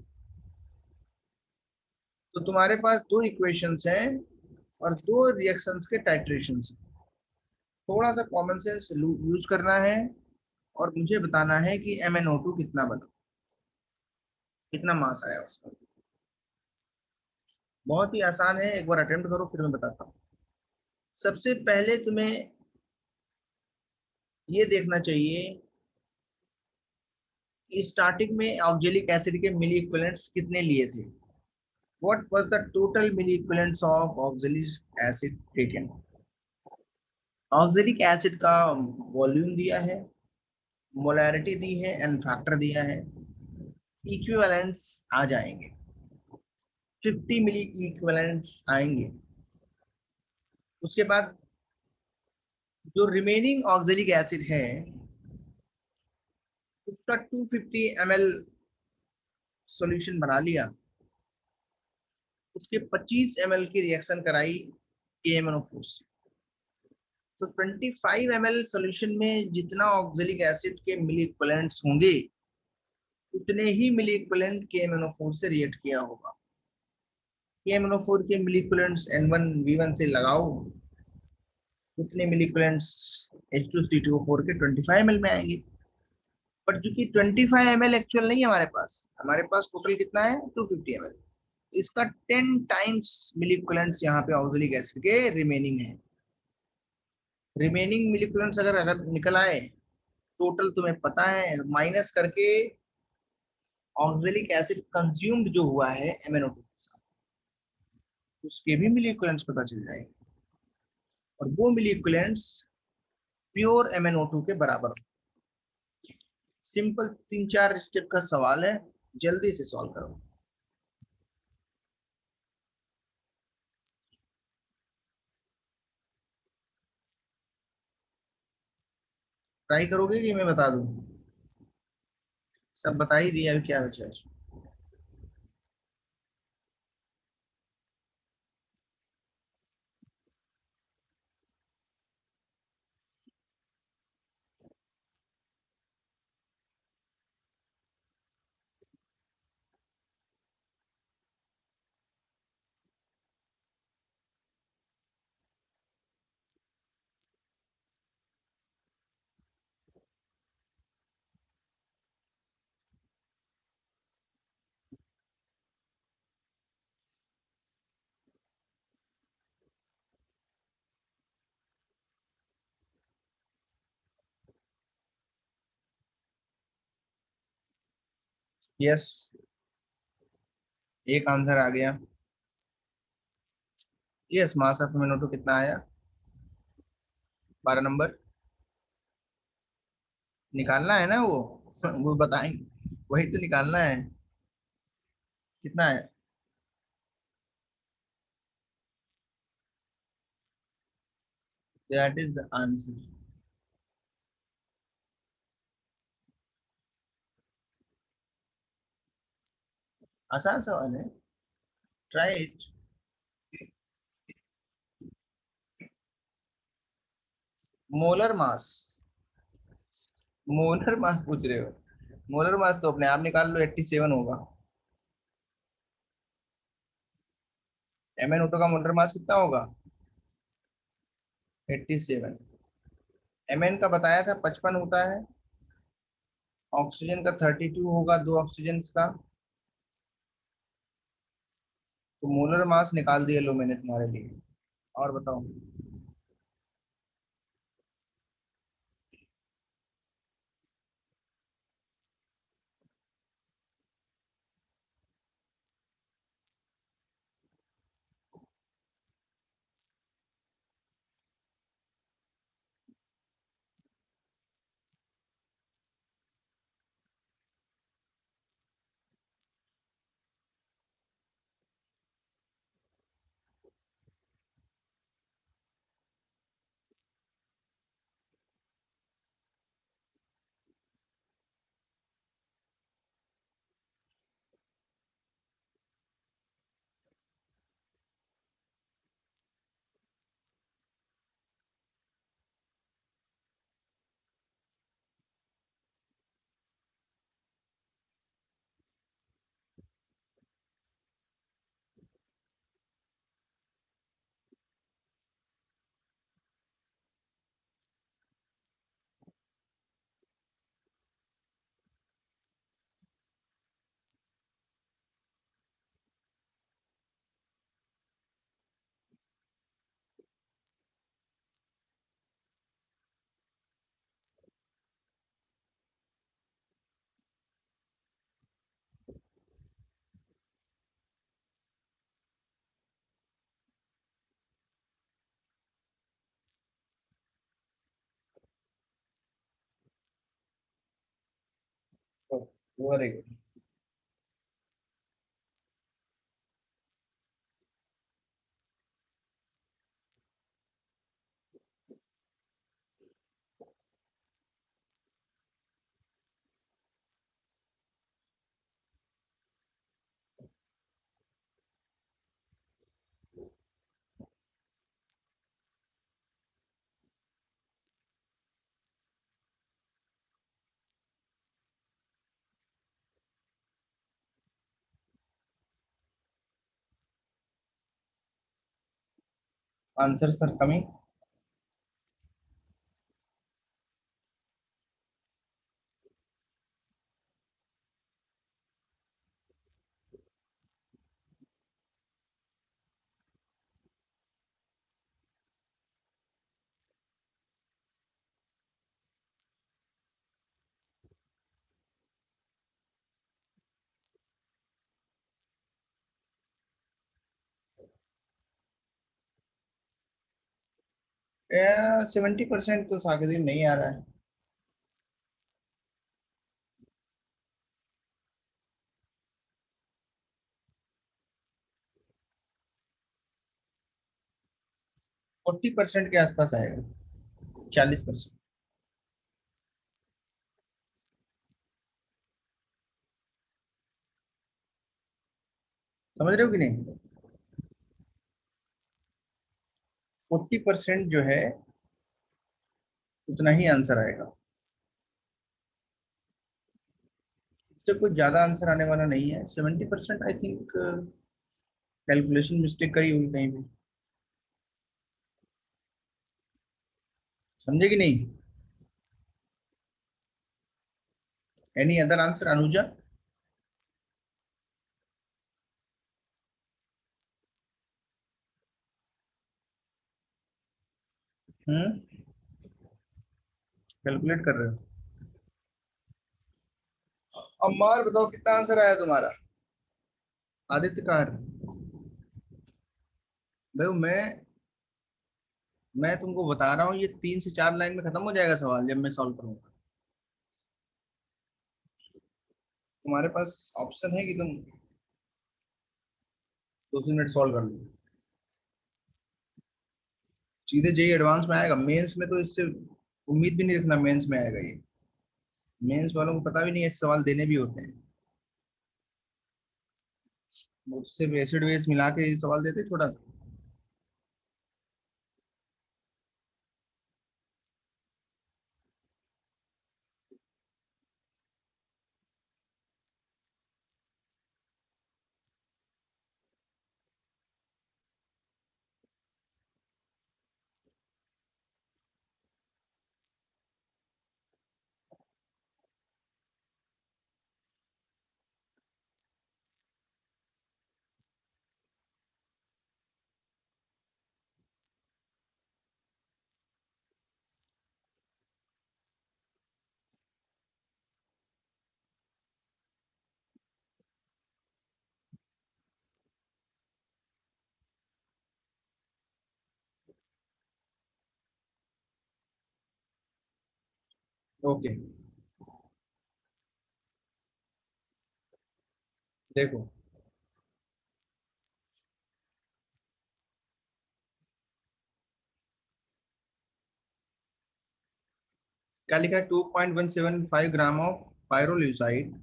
तो तुम्हारे पास दो इक्वेशंस हैं और दो रिएक्शंस के टाइट्रेशंस। थोड़ा सा कॉमन सेंस यूज करना है और मुझे बताना है कि MnO2 कितना बना, कितना मास आया उसका। बहुत ही आसान है, एक बार अटेम्प्ट करो फिर मैं बताता हूँ। सबसे पहले तुम्हें ये देखना चाहिए कि स्टार्टिंग में ऑक्जेलिक एसिड के मिली इक्विवेलेंट्स कितने लिए थे। What was the total milli equivalents of oxalic acid taken. Oxalic acid का वॉल्यूम दिया है, मोलैरिटी दी है, एंड फैक्टर दिया है। इक्विवेलेंट्स आ जाएंगे, 50 मिली इक्विवेलेंट्स आएंगे। उसके बाद जो रिमेनिंग ऑक्जेलिक एसिड है उसका 250 ml सॉल्यूशन बना लिया, उसके 25 ml की रिएक्शन कराई KMnO4 से। तो 25 ml सॉल्यूशन में जितना ऑक्जेलिक एसिड के मिली इक्विवेलेंट्स होंगे उतने ही मिली इक्विवेलेंट KMnO4 से रिएक्ट किया होगा। KMnO4 के मिली इक्विवेलेंट्स N1V1 से लगाओ, उतने मिली इक्विवेलेंट्स H2CO4 के 25 ml में आएंगे। बट चूंकि 25 ml एक्चुअल नहीं है हमारे पास टोटल कितना है 250 ml। इसका 10 टाइम्स मिली इक्विवेलेंट्स यहाँ पे ऑक्जेलिक एसिड के रिमेनिंग है। रिमेनिंग मिली इक्विवेलेंट्स अगर अगर निकल आए, टोटल तुम्हें पता है माइनस करके ऑक्जेलिक एसिड कंज्यूम्ड जो हुआ है MnO2 के साथ, उसके भी मिली इक्विवेलेंट्स पता चल जाएंगे और वो मिली इक्विवेलेंट्स प्योर MnO2 के बराबर। सिंपल 3-4 स्टेप का सवाल है, जल्दी से सॉल्व करो। ट्राई करोगे कि मैं बता दूं? सब बता ही दिया, अभी क्या बचा है? यस, एक आंसर आ गया। यस, मास ऑफ MnO2 कितना आया? 12 नंबर। निकालना है ना वो वो बताएंगे, वही तो निकालना है। कितना है? That is the answer. आसान सवाल है, try it. Molar mass, molar mass पूछ रहे हो? मोलर मास तो अपने आप निकाल लो, 87 होगा। MnO2 का मोलर मास कितना होगा? 87। Mn का बताया था 55 होता है, ऑक्सीजन का 32 होगा, दो ऑक्सीजन का। तो मोलर मास निकाल दिया लो मैंने तुम्हारे लिए। और बताओ। Very good. आंसर सर कमी। या 70% तो सागरी नहीं आ रहा है। फोर्टी परसेंट के आसपास आएगा, 40%। समझ रहे हो कि नहीं? 40% जो है उतना ही आंसर आएगा, इससे कोई ज्यादा आंसर आने वाला नहीं है। 70% आई थिंक कैलकुलेशन मिस्टेक करी हुई कहीं भी। समझे कि नहीं? Any other answer Anuja? Calculate कर रहे हो? अम्मार बताओ कितना आंसर आया तुम्हारा? आदित्य कार भाई, मैं तुमको बता रहा हूँ, ये 3 से 4 लाइन में खत्म हो जाएगा सवाल जब मैं सॉल्व करूंगा। तुम्हारे पास ऑप्शन है कि तुम 2 मिनट सॉल्व कर लो। सीधे जेई एडवांस में आएगा, मेंस में तो इससे उम्मीद भी नहीं रखना मेंस में आएगा ये। मेंस वालों को पता भी नहीं है सवाल देने भी होते हैं, वो तो सिर्फ एसिड बेस मिला के सवाल देते हैं, छोटा सा। ओके, देखो क्या लिखा है। 2.175 gram of pyrolusite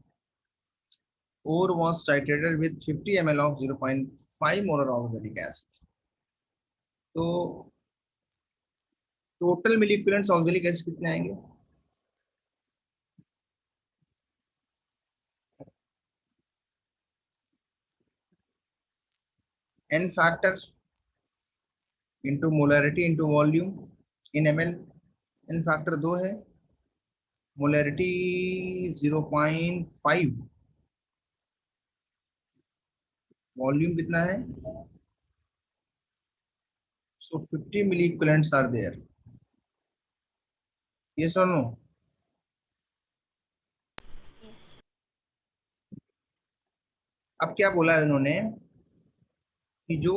ore was titrated with 50 ml of 0.5 molar oxalic acid। तो total milli equivalent oxalic acid कितने आएंगे? N factor into molarity into volume in M L. N factor 2 है, मोलैरिटी 0.5, वॉल्यूम कितना है? So 50 milli equivalents are there. Yes और नो? Yes. अब क्या बोला है उन्होंने कि जो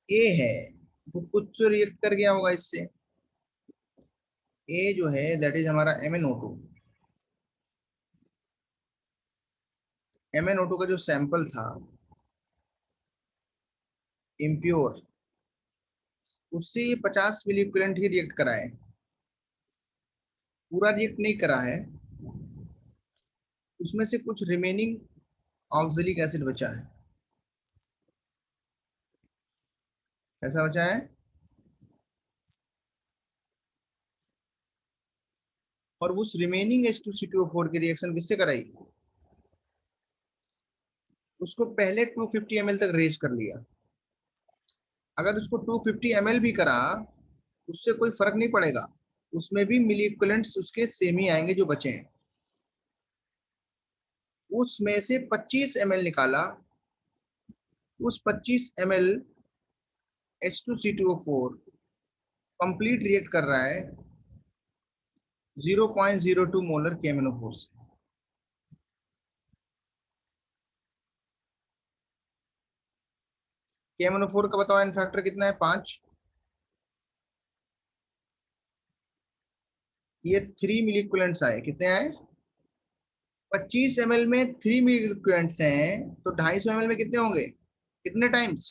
ए है वो कुछ तो रिएक्ट कर गया होगा इससे। ए जो है दैट इज हमारा MnO2। MnO2 का जो सैंपल था इम्प्योर, उससे ये 50 मिली इक्विवेलेंट ही रिएक्ट करा है, पूरा रिएक्ट नहीं करा है। उसमें से कुछ रिमेनिंग ऑक्जेलिक एसिड बचा है। कैसा बचा है? और उस रिमेनिंग H2C2O4 की रिएक्शन किससे कराई? उसको पहले 250 ml तक रेज कर लिया। अगर उसको 250 ml भी करा, उससे कोई फर्क नहीं पड़ेगा, उसमें भी मिली इक्विवेलेंट्स उसके सेम ही आएंगे जो बचे हैं। उसमें से 25 ml निकाला, उस 25 ml H2C2O4 कंप्लीट रिएक्ट कर रहा है 0.02 मोलर KMnO4 से। KMnO4 का बताओ एन फैक्टर कितना है? 5। ये 3 मिली इक्विवेलेंट्स आए। कितने आए? 25 ml में 3 मिली इक्विवेलेंट्स हैं, तो 250 ml में कितने होंगे? कितने टाइम्स?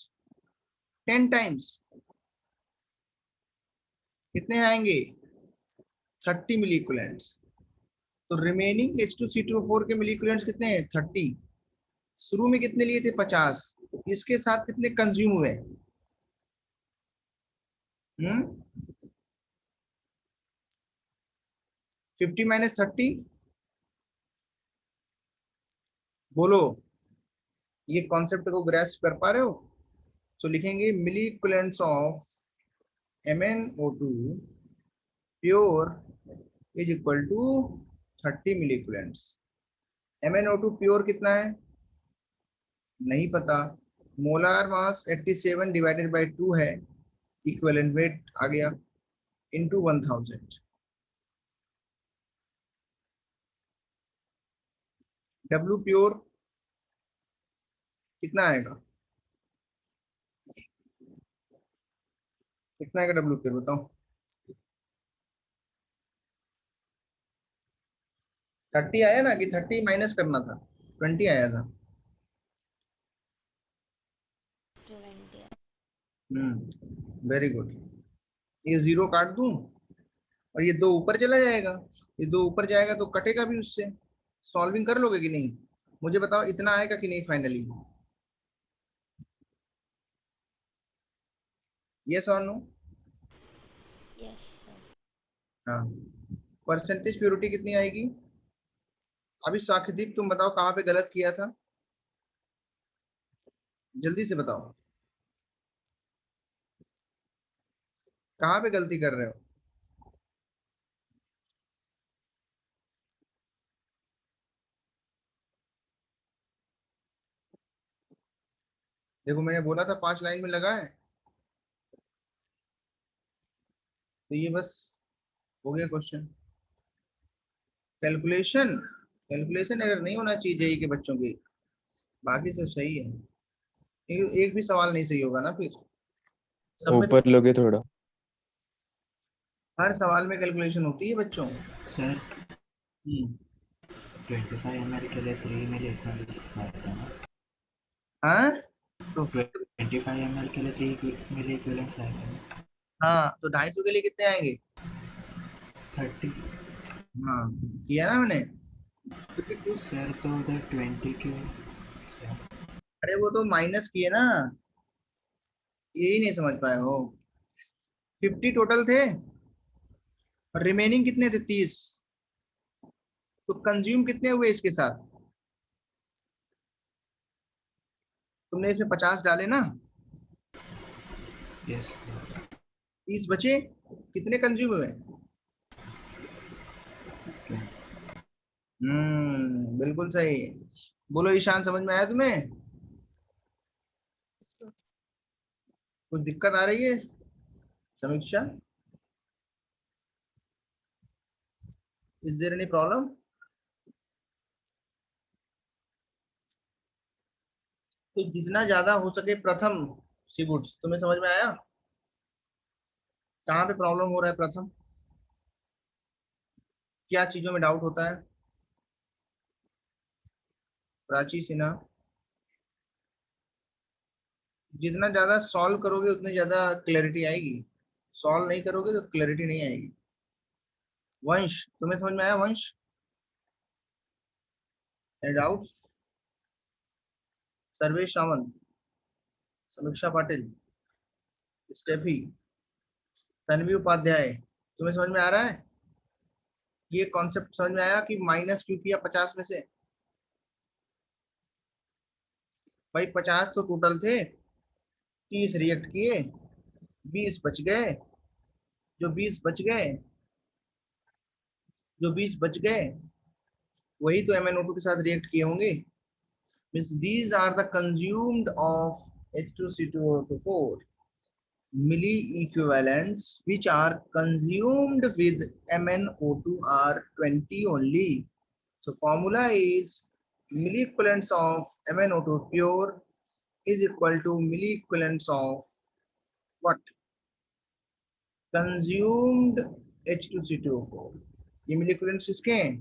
10 टाइम्स। कितने आएंगे? 30 मिली इक्विवेलेंट्स। तो रिमेनिंग H2C2O4 के मिली इक्विवेलेंट्स कितने हैं? 30। शुरू में कितने लिए थे? 50। इसके साथ कितने कंज्यूम हुए? हम्म 50 माइनस 30, बोलो। ये कॉन्सेप्ट को ग्रैस्प कर पा रहे हो? तो लिखेंगे मिली equivalents of MnO2 pure is equal to 30 milli equivalents. MnO2 pure कितना है? नहीं पता। मोलार मास 87 डिवाइडेड बाई 2 है, इक्विवेलेंट वेट आ गया, इनटू 1000। W प्योर कितना आएगा? कितना आएगा W प्योर बताओ? 30 आया ना, कि 30 माइनस करना था? 20 आया था। 20। Very good. ये 0 काट दूं और ये 2 ऊपर चला जाएगा। ये 2 ऊपर जाएगा तो कटेगा भी उससे। सॉल्विंग कर लोगे कि नहीं? मुझे बताओ इतना आएगा कि नहीं फाइनली? यस और नो? Yes sir. हाँ। परसेंटेज प्योरिटी कितनी आएगी? अभी साक्षीदीप तुम बताओ कहाँ पे गलत किया था, जल्दी से बताओ। कहाँ पे गलती कर रहे हो? देखो मैंने बोला था 5 लाइन में लगा है, तो ये बस हो गया क्वेश्चन। कैलकुलेशन, कैलकुलेशन एरर नहीं होना चाहिए जेई के बच्चों की, बाकी सब सही है। एक भी सवाल नहीं सही होगा ना फिर, सब में तो ऊपर लोगे थोड़ा। हर सवाल में कैलकुलेशन होती है बच्चों। सर हम्म 25 ml के लिए 3 मिली इक्विवेलेंट्स आए थे ना। हाँ तो 25 ml के लिए 3 मिली इक्विवेलेंट्स आए थे ना। हाँ तो 250 के लिए कितने आएंगे? 30। हाँ किया ना मैंने। सर तो उधर 20 क्यों? अरे वो तो माइनस किए ना, यही नहीं समझ पाए हो। 50 टोटल थे और रिमेनिंग कितने थे? 30। तो कंज्यूम कितने हुए इसके साथ? तुमने इसमें 50 डाले ना, यस 30 बचे, कितने कंज्यूम हुए? बिल्कुल सही। बोलो ईशान, समझ में आया तुम्हें? कुछ दिक्कत आ रही है Samiksha? Is there any problem? तो जितना ज्यादा हो सके प्रथम सीबुट्स, तुम्हें समझ में आया कहाँ पे प्रॉब्लम हो रहा है? प्रथम क्या चीजों में डाउट होता है? प्राची सिन्हा, जितना ज्यादा सॉल्व करोगे उतनी ज्यादा क्लैरिटी आएगी, सॉल्व नहीं करोगे तो क्लैरिटी नहीं आएगी। वंश, तुम्हें समझ में आया वंश? डाउट? सर्वेश सावंत, समीक्षा पाटिल, स्टेफी, तन्वी उपाध्याय, तुम्हें समझ में आ रहा है? ये कॉन्सेप्ट समझ में आया कि माइनस क्यों किया 50 में से? भाई 50 तो टोटल थे, 30 रिएक्ट किए, 20 बच गए। जो 20 बच गए, जो 20 बच गए वही तो MnO2 के साथ रिएक्ट किए होंगे। Means these are the consumed of H2C2O4 milli equivalents which are consumed with MnO2 are 20 only. So formula is milli equivalents of MnO2 pure is equal to milli equivalents of what? Consumed H2C2O4. ये milli equivalents किसके हैं?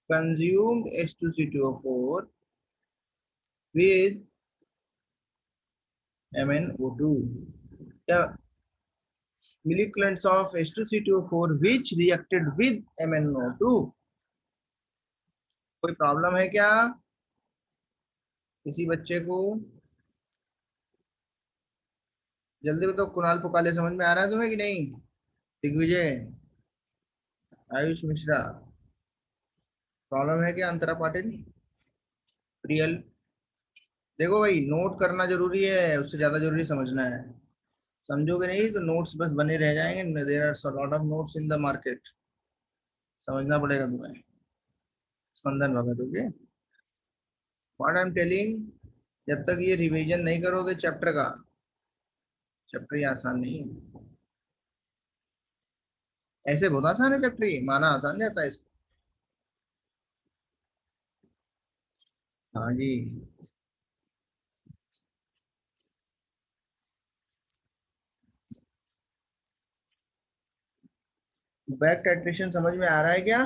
Consumed H2C2O4 with MnO2. The milli equivalents of H2C2O4 which reacted with MnO2. कोई प्रॉब्लम है क्या किसी बच्चे को? जल्दी बताओ। कुणाल पुकाले समझ में आ रहा है तुम्हें कि नहीं? दिग्विजय, आयुष मिश्रा, प्रॉब्लम है क्या? अंतरा पाटिल, प्रियल। देखो भाई, नोट करना जरूरी है, उससे ज्यादा जरूरी समझना है। समझोगे नहीं तो नोट्स बस बने रह जाएंगे। There are lot of notes in the market, समझना पड़ेगा तुम्हें। Spandan Bhagat, okay. What I am telling, जब तक ये रिवीजन नहीं करोगे चैप्टर का, चैप्टर ये आसान नहीं है। ऐसे बहुत आसान है चैप्टर, ये माना आसान जाता है इसको। हाँ जी। बैक टाइट्रेशन समझ में आ रहा है क्या?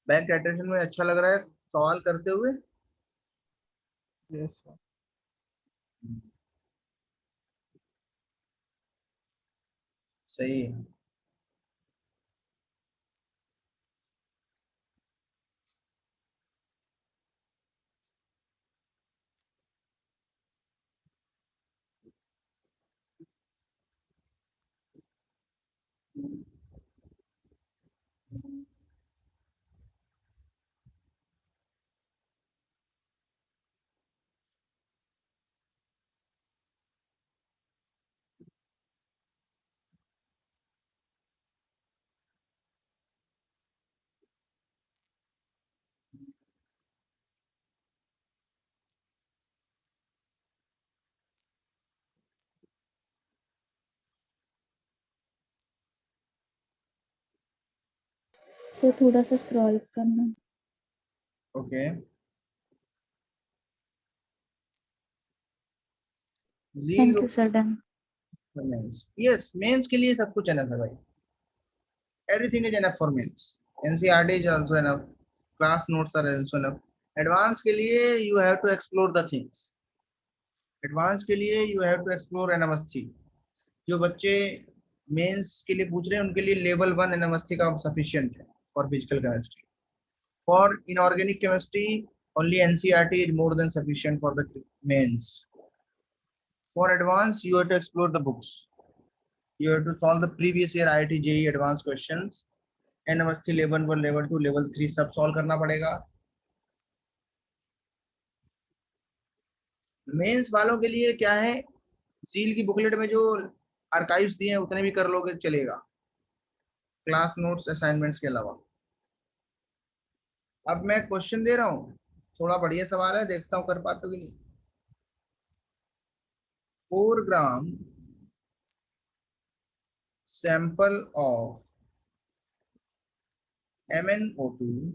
बैक टाइट्रेशन में अच्छा लग रहा है सवाल करते हुए? Yes sir. सही है। सर थोड़ा सा स्क्रॉल करना। Okay. Thank you sir, done. Mains, yes, Mains के लिए सब कुछ एनफ है भाई। Everything is enough for Mains. NCERT is also enough, class notes are also enough. Advance के लिए you have to explore the things. Advance के लिए यू हैव टू एक्सप्लोर एनएमएस3। जो बच्चे मेंस के लिए पूछ रहे हैं उनके लिए लेवल 1 एनएमएस3 का सफिशिएंट है for physical chemistry. For inorganic chemistry only NCERT is more than sufficient for the mains. For advanced, you have to explore the books. You have to solve the previous year IIT JEE advanced questions. NMS3 level 1, level 2, level 3 सब solve करना पड़ेगा। मेंस वालों के लिए क्या है, सील की बुकलेट में जो आर्काइव्स दिए हैं उतने भी कर लोगे चलेगा, क्लास नोट्स असाइनमेंट्स के अलावा। अब मैं क्वेश्चन दे रहा हूँ, थोड़ा बढ़िया सवाल है, देखता हूँ कर पाते हो कि नहीं। 4 ग्राम sample of MnO2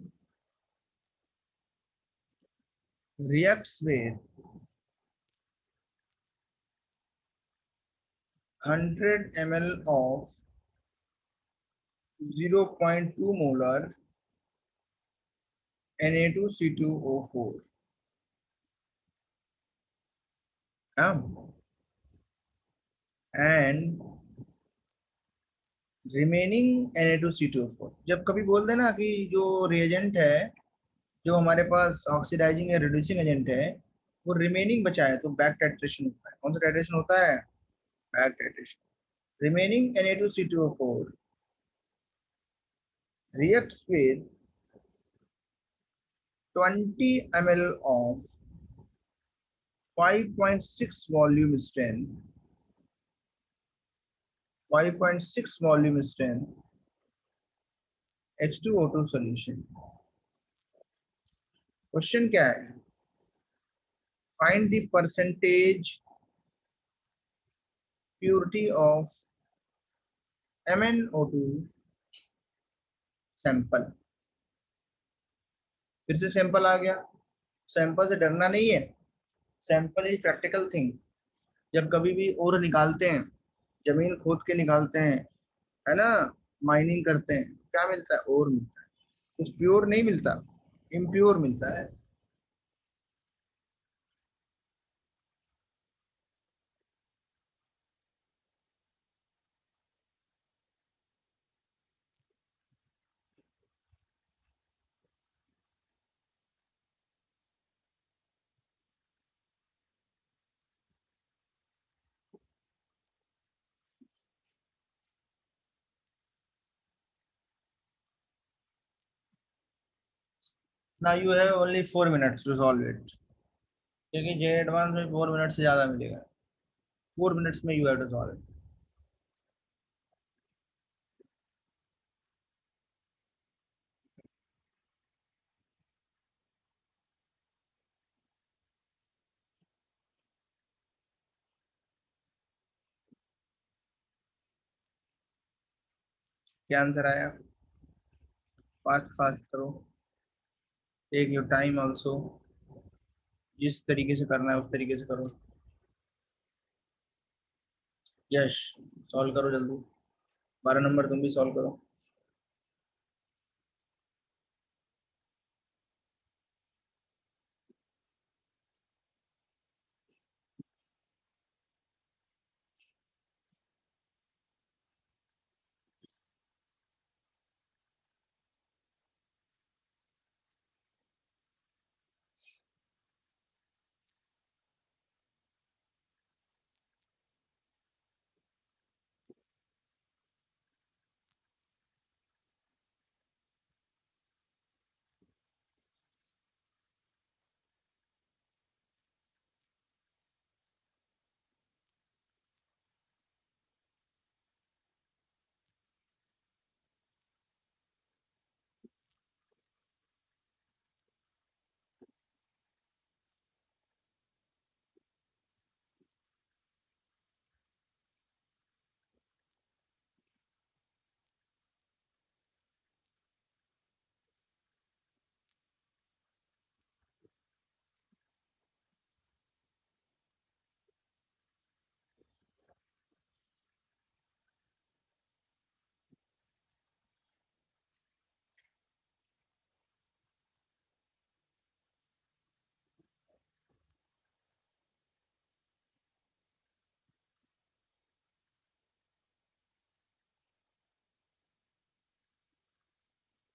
reacts with 100 ml of 0.2 molar Na2C2O4. And remaining Na2C2O4. जब कभी बोल देना कि जो रिएजेंट है, जो हमारे पास ऑक्सीडाइजिंग या रिड्यूसिंग एजेंट है, वो रिमेनिंग बचा है, तो बैक टाइट्रेशन होता है। कौन सा टाइट्रेशन होता है? Back titration. Remaining Na2C2O4 reacts with 20 ml of 5.6 volume strength 5.6 volume strength H2O2 solution। Question क्या है? Find the percentage purity of MnO2 sample. फिर से सैंपल आ गया। सैंपल से डरना नहीं है, सैंपल इज प्रैक्टिकल थिंग। जब कभी भी ओर निकालते हैं, जमीन खोद के निकालते हैं, है ना, माइनिंग करते हैं, क्या मिलता है? ओर मिलता है। कुछ प्योर नहीं मिलता, इम्प्योर मिलता है। Now you have only 4 minutes to solve it, क्योंकि जे एडवांस में 4 मिनट से ज्यादा मिलेगा। 4 मिनट्स में you have to solve it. क्या आंसर आया? फास्ट फास्ट करो, टेक योर टाइम ऑल्सो। जिस तरीके से करना है उस तरीके से करो। यश, सॉल्व करो जल्दी। 12 नंबर तुम भी सॉल्व करो।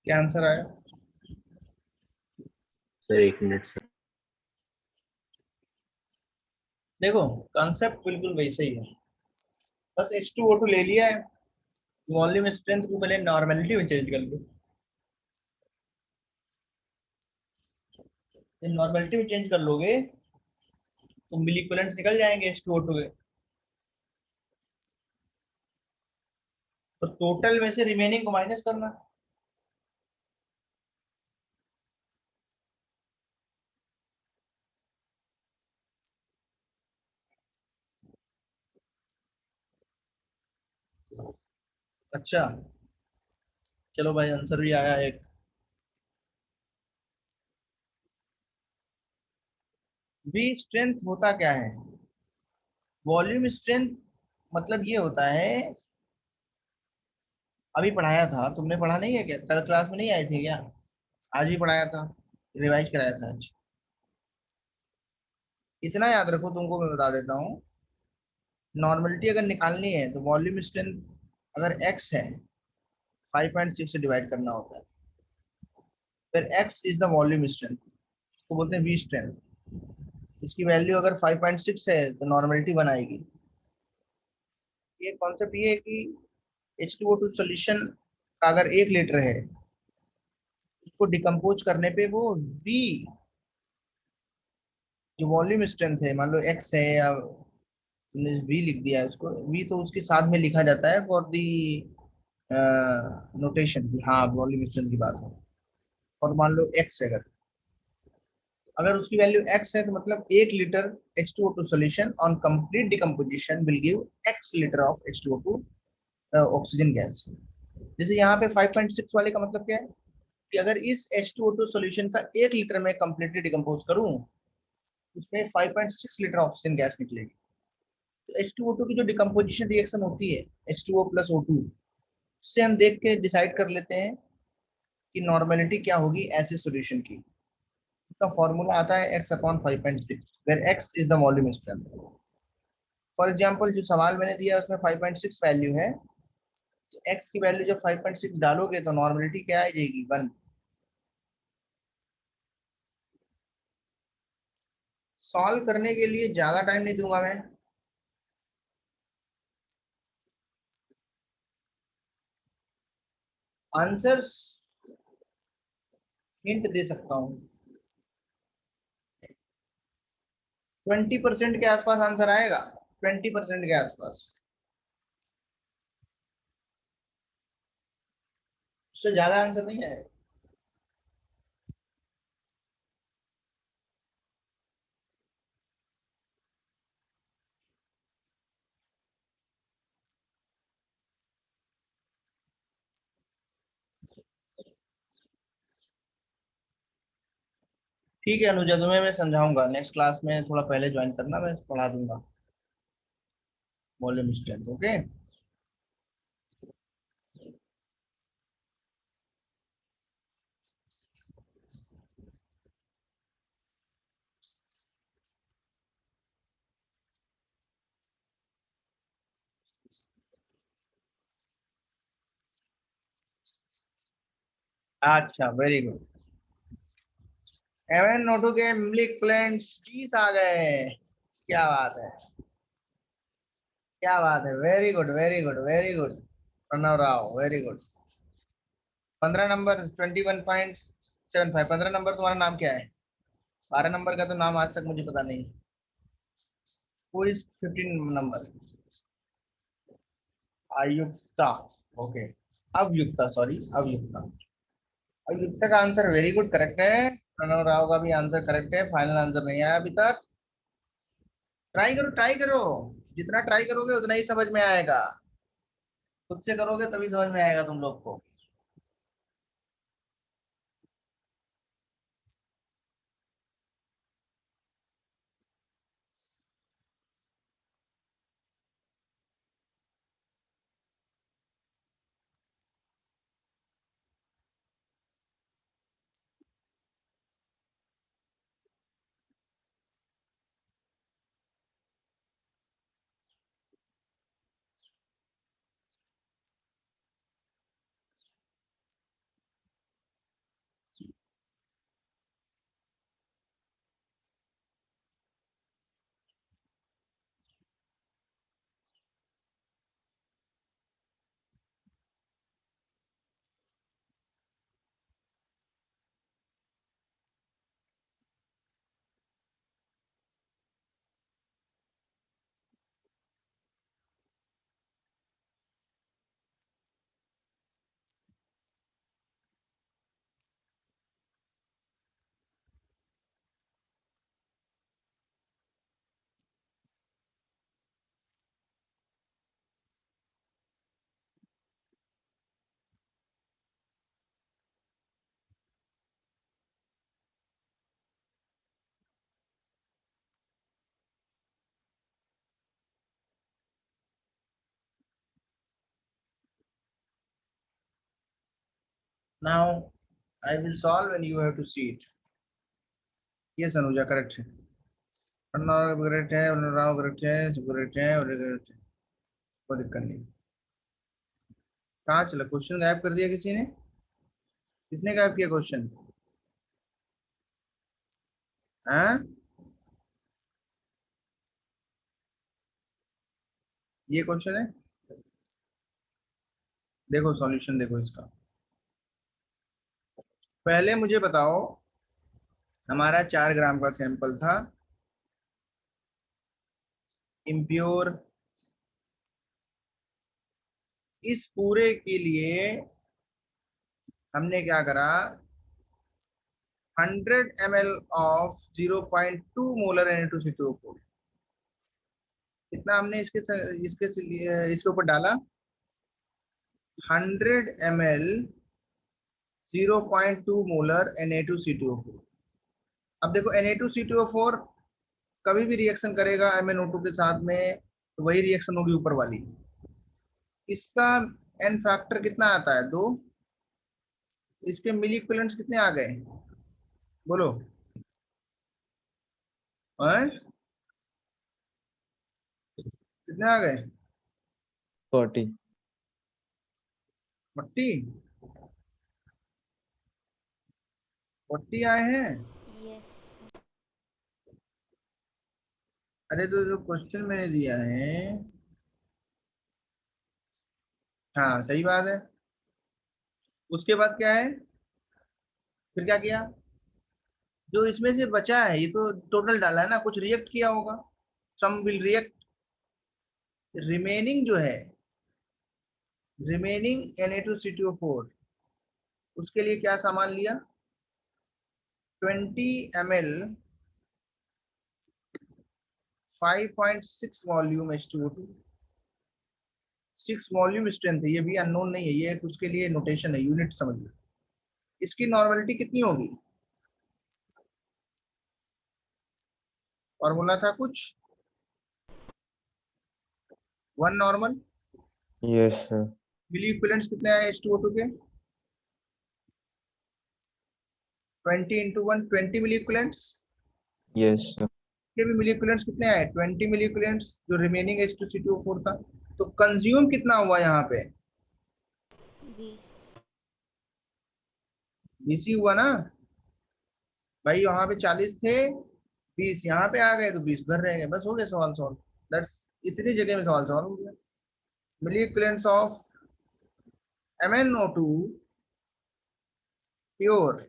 क्या आंसर आया? Sir 1 minute sir. देखो, कॉन्सेप्ट बिल्कुल वैसे ही है, बस H2O2 ले लिया है। वॉल्यूम स्ट्रेंथ को पहले नॉर्मेलिटी में चेंज कर लो। नॉर्मेलिटी में चेंज कर लोगे तो मिलीक्यूलेंट्स निकल जाएंगे H2O2 के, तो टोटल में से रिमेनिंग को माइनस करना। अच्छा, चलो भाई, आंसर भी आया एक। वी स्ट्रेंथ होता क्या है? वॉल्यूम स्ट्रेंथ मतलब ये होता है, अभी पढ़ाया था तुमने, पढ़ा नहीं है क्या? कल क्लास में नहीं आए थे क्या? आज भी पढ़ाया था। रिवाइज कराया था आज। इतना याद रखो, तुमको मैं बता देता हूँ। नॉर्मलिटी अगर निकालनी है तो वॉल्यूम स्ट्रेंथ अगर x है 5.6 से डिवाइड करना होता है। फिर x is the volume strength, इसको बोलते हैं वी स्ट्रेंथ। इसकी वैल्यू अगर 5.6 है तो नॉर्मलिटी बनाएगी। ये कॉन्सेप्ट ये है कि H2O2 सोल्यूशन का अगर 1 लीटर है, उसको डिकम्पोज करने पे वो V जो वॉल्यूम स्ट्रेंथ है, मान लो x है या तुमने V लिख दिया है उसको V, तो उसके साथ में लिखा जाता है फॉर दी नोटेशन की हाँ वॉल्यूम स्ट्रेंथ की बात है। और मान लो x है, अगर अगर उसकी वैल्यू x है तो मतलब 1 litre H2O2 solution on complete decomposition will give x litre of H2O2 oxygen gas. जैसे यहाँ पे 5.6 वाले का मतलब क्या है कि अगर इस H2O2 सॉल्यूशन का 1 लीटर में कंप्लीटली डिकम्पोज करूं, उसमें 5.6 लीटर ऑक्सीजन गैस निकलेगी। तो H2O2 की जो डिकम्पोजिशन रिएक्शन होती है H2O प्लस O2, उससे हम देख के डिसाइड कर लेते हैं कि नॉर्मेलिटी क्या होगी ऐसे सॉल्यूशन की। इसका फॉर्मूला आता है x upon 5.6 where x is the volume strength. For example जो सवाल मैंने दिया है उसमें 5.6 वैल्यू है, तो x की वैल्यू जब 5.6 डालोगे तो नॉर्मेलिटी क्या आ जाएगी 1। सॉल्व करने के लिए ज्यादा टाइम नहीं दूंगा मैं। आंसर्स हिंट दे सकता हूँ, 20% के आसपास आंसर आएगा, 20% के आसपास, उससे ज्यादा आंसर नहीं आएगा। ठीक है अनुजा, तुम्हें मैं समझाऊंगा नेक्स्ट क्लास में, थोड़ा पहले ज्वाइन करना, मैं पढ़ा दूंगा वॉल्यूम स्ट्रेंथ। ओके। अच्छा वेरी गुड। एवन नोटो के मिल्क प्लेंट्स चीज आ गए, क्या बात है, क्या बात है, very good very good very good. Pranav Rao very good. 15 number 21.75। 15 number तुम्हारा नाम क्या है? 12 नंबर का तो नाम आज तक मुझे पता नहीं। Who is 15 number? Ayukta. Okay. Avyukta, sorry Avyukta. Avyukta का आंसर वेरी गुड करेक्ट है। प्रणव राव का भी आंसर करेक्ट है, फाइनल आंसर नहीं आया अभी तक। ट्राई करो ट्राई करो, जितना ट्राई करोगे उतना ही समझ में आएगा। खुद से करोगे तभी समझ में आएगा तुम लोग को। Now I will solve and you have to see it. ये सनुजा करेक्ट है, करेक्ट है, राव करेक्ट है, करेक्ट है और करेक्ट है, कोई दिक्कत नहीं। कहाँ चला क्वेश्चन? गायब कर दिया किसी ने? किसने गायब किया क्वेश्चन? हाँ, ये क्वेश्चन है, देखो सॉल्यूशन देखो इसका। पहले मुझे बताओ, हमारा 4 ग्राम का सैंपल था, इम्प्योर। इस पूरे के लिए हमने क्या करा, 100 ml ऑफ 0.2 मोलर Na2CO4। कितना हमने इसके ऊपर डाला? 100 ml 0.2 मोलर Na2CO4। अब देखो Na2CO4 कभी भी रिएक्शन करेगा MnO2 के साथ में, तो वही रिएक्शन होगी ऊपर वाली। इसका एन फैक्टर कितना आता है? 2। इसके मिली इक्विवेलेंट्स कितने आ गए बोलो? कितने आ गए? 40। 40 40 आए हैं। Yes. अरे तो जो क्वेश्चन मैंने दिया है, हाँ सही बात है। उसके बाद क्या है, फिर क्या किया? जो इसमें से बचा है, ये तो टोटल डाला है ना, कुछ रिएक्ट किया होगा, सम विल रिएक्ट। रिमेनिंग जो है, रिमेनिंग Na2CO4, उसके लिए क्या सामान लिया? 20 ml 5.6 volume H2O2। 6 volume strength है, ये भी अननोन नहीं है, ये उसके लिए नोटेशन है, यूनिट समझ लो। इसकी नॉर्मेलिटी कितनी होगी? फॉर्मूला था कुछ 1 normal. Yes sir. Milli equivalents कितने आए H2O2 के? 20 into 1 20 milli equivalents. Yes sir. के भी मिली इक्विवेलेंट्स कितने आए? 20 मिली इक्विवेलेंट्स, जो रिमेनिंग H2CO4 था। तो कंज्यूम कितना हुआ यहाँ पे? 20. 20 ही हुआ ना भाई, वहां पे 40 थे, 20 यहाँ पे आ गए, तो 20 उधर रह गए, बस हो गया सवाल सॉल्व। दैट्स, इतनी जगह में सवाल सॉल्व हो गया। Milli equivalents of MnO2 pure,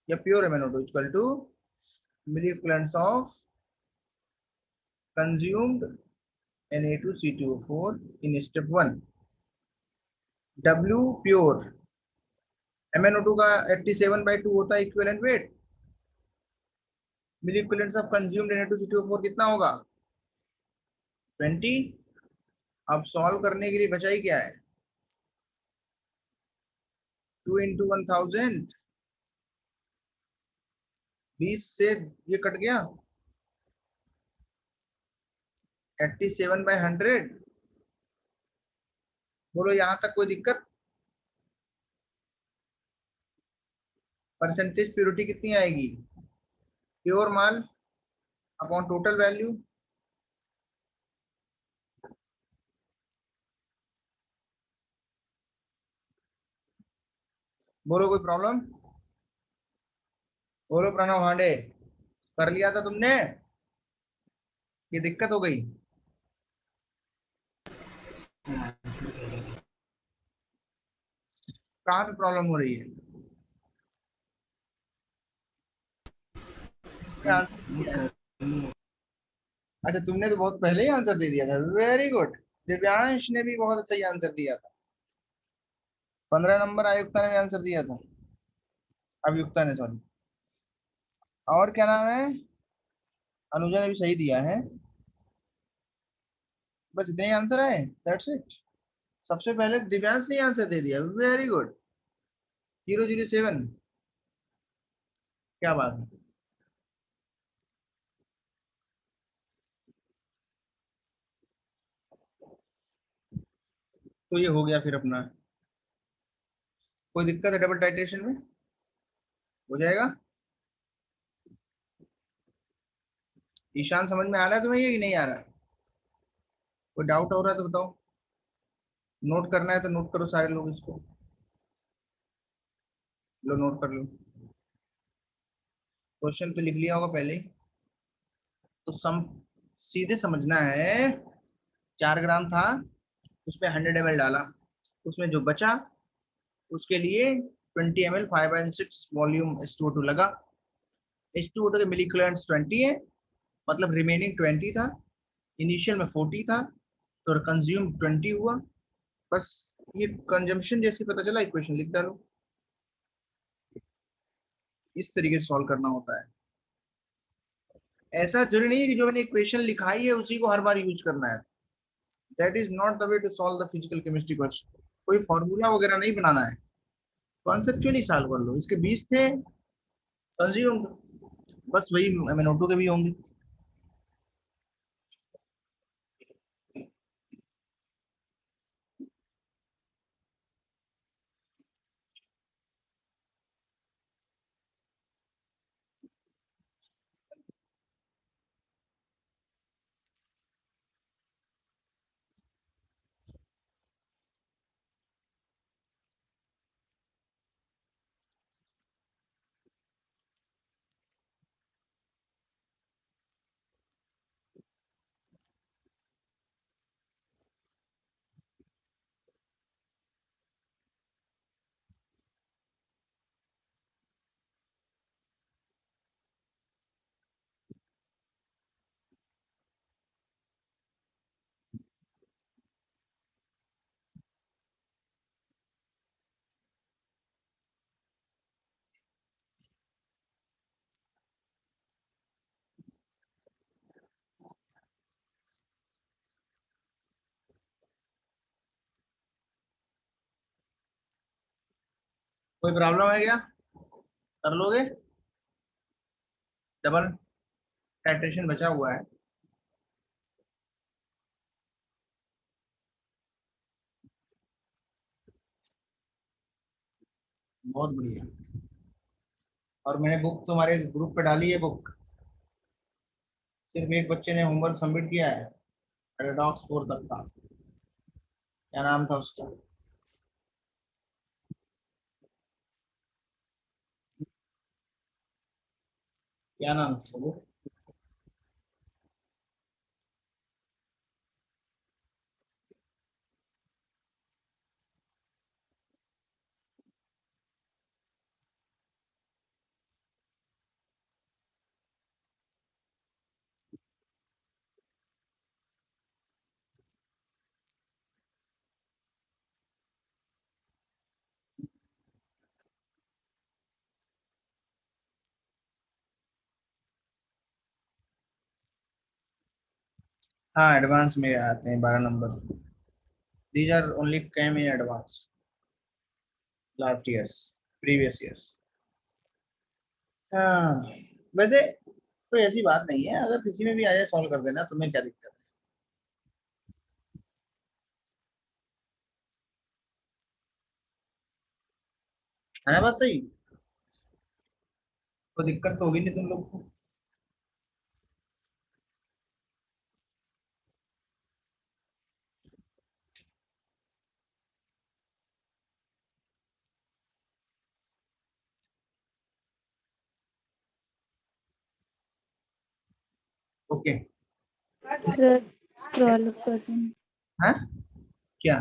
या pure MnO2 equal to milli equivalents of consumed Na2CO4 in step 1। W pure MnO2 का 87/2 होता है equivalent weight. Milli equivalents of consumed Na2CO4 कितना होगा? 20। अब सॉल्व करने के लिए बचा ही क्या है? 2 into 1000, 20 से ये कट गया, 87/100। बोलो यहां तक कोई दिक्कत? परसेंटेज प्योरिटी कितनी आएगी? प्योर माल अपॉन टोटल वैल्यू। बोलो कोई प्रॉब्लम? बोलो प्रणव हांडे, कर लिया था तुमने? ये दिक्कत हो गई? आंसर कह रहे थे। कहाँ पे प्रॉब्लम हो रही है? वो कर लिया। अच्छा, तुमने तो बहुत पहले ही आंसर दे दिया था, वेरी गुड। दिव्यांश ने भी बहुत सही आंसर दिया था। 15 नंबर आयुक्ता ने भी आंसर दिया था, अभियुक्ता ने, सॉरी। और क्या नाम है, अनुजा ने भी सही दिया है। बस इतने ही आंसर आए, दैट्स इट। सबसे पहले दिव्यांश ने आंसर दे दिया, वेरी गुड। 007, क्या बात है। तो ये हो गया फिर अपना। कोई दिक्कत है डबल टाइट्रेशन में? हो जाएगा। ईशान समझ में आ रहा है तुम्हें ये कि नहीं आ रहा है? कोई डाउट हो रहा है तो बताओ। नोट करना है तो नोट करो सारे लोग इसको। लो नोट कर लो। क्वेश्चन तो लिख लिया होगा पहले ही। तो सम सीधे समझना है। 4 ग्राम था, उसमें 100 ml डाला, उसमें जो बचा उसके लिए 20 ml 5/6 वॉल्यूम H2O2 लगा। H2O2 के मिलीक्यूलेंट्स 20 है, मतलब रिमेनिंग 20 था। इनिशियल में 40 था, तो कंज्यूम 20 हुआ। बस ये कंजम्पशन जैसे पता चला, इक्वेशन लिख डालो। इस तरीके से सॉल्व करना होता है। ऐसा जरूरी नहीं है कि जो मैंने इक्वेशन लिखाई है उसी को हर बार यूज करना है। That is not the way to solve the physical chemistry question. कोई फॉर्मूला वगैरह नहीं बनाना है, कॉन्सेप्चुअली सॉल्व कर लो। इसके 20 थे, कंज्यूम, बस वही MnO2 के भी होंगे। कोई प्रॉब्लम है क्या? कर लोगे? डबल टाइट्रेशन बचा हुआ है। बहुत बढ़िया। और मैंने बुक तुम्हारे ग्रुप पे डाली है बुक। सिर्फ एक बच्चे ने होमवर्क सबमिट किया है, पैराडॉक्स 4 तक था। क्या नाम था उसका? क्या नाम था वो? हाँ, एडवांस में आते हैं 12 number. These are only came in advance last years, previous years. हाँ, वैसे कोई ऐसी बात नहीं है, अगर किसी में भी आ जाए सॉल्व कर देना, तुम्हें क्या दिक्कत है ना? बात सही। तो दिक्कत तो होगी नहीं तुम लोग को। ओके। सर स्क्रॉल अप कर देना। हाँ, क्या?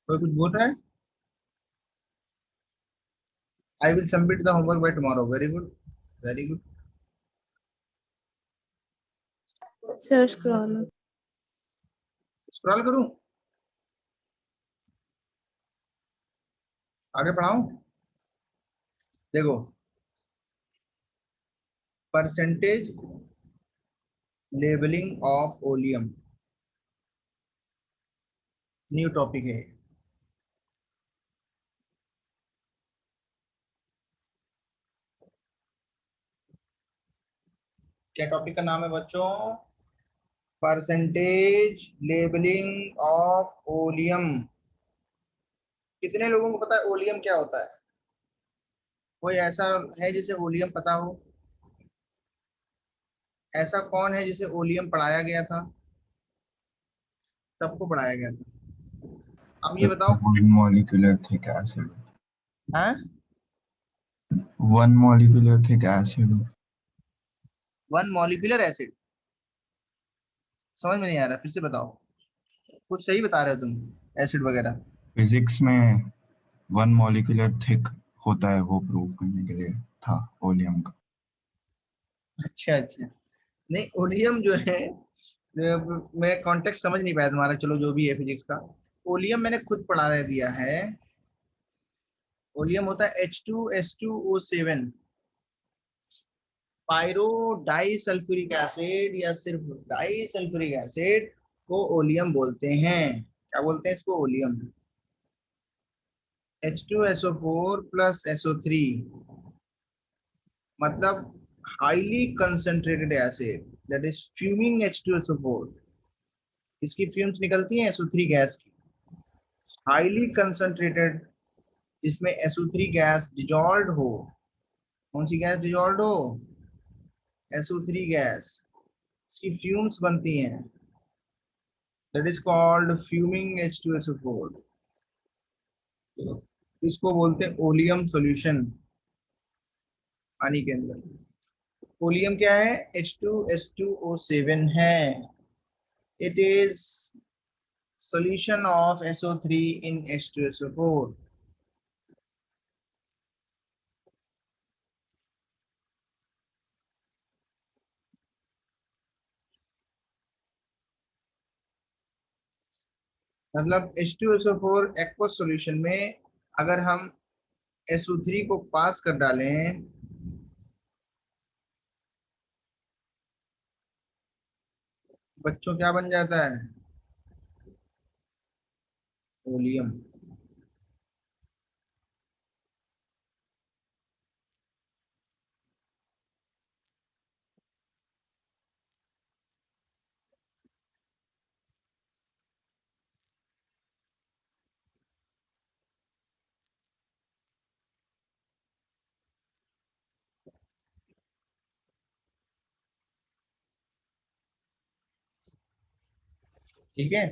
कोई कुछ बोल रहा है? I will submit the homework by tomorrow. Very good, very good. Sir scroll up. Scroll करूं? आगे बढ़ाऊं? देखो, percentage labelling of oleum, new topic है। क्या टॉपिक का नाम है बच्चों? Percentage labelling of oleum. कितने लोगों को पता है ओलियम क्या होता है? कोई ऐसा है जिसे ओलियम पता हो? ऐसा कौन है जिसे ओलियम पढ़ाया गया था? सबको पढ़ाया गया था। अब ये बताओ। वन मॉलिक्यूलर थिक एसिड, हाँ, one molecular thick acid. One molecular acid, समझ में नहीं आ रहा, फिर से बताओ। कुछ सही बता रहे हो तुम, एसिड वगैरह। फिजिक्स में वन मॉलिक्यूलर थिक होता है, वो प्रूव करने के लिए था ओलियम का। अच्छा अच्छा, नहीं ओलियम जो है, मैं कॉन्टेक्स्ट समझ नहीं पाया तुम्हारा, चलो जो भी है फिजिक्स का। ओलियम मैंने खुद पढ़ा दिया है। ओलियम होता है H2S2O7, pyro die sulphuric acid या सिर्फ डाई सल्फ्यूरिक एसिड को ओलियम बोलते हैं। क्या बोलते हैं इसको? ओलियम। H2SO4 प्लस SO3 मतलब highly concentrated acid, that is fuming H2SO4। इसकी फ्यूम्स निकलती हैं SO3 गैस की, हाईली कंसंट्रेटेड, जिसमें SO3 गैस डिजॉल्व हो। कौन सी गैस डिजॉल्व हो? SO3 गैस, इसकी फ्यूम्स बनती हैं, that is called fuming H2SO4। इसको बोलते हैं ओलियम सॉल्यूशन पानी के अंदर। ओलियम क्या है? H2S2O7 है। It is solution of SO3 in H2SO4। मतलब H2SO4 एक्वस सॉल्यूशन में अगर हम SO3 को पास कर डालें बच्चों, क्या बन जाता है? ओलियम। ठीक है,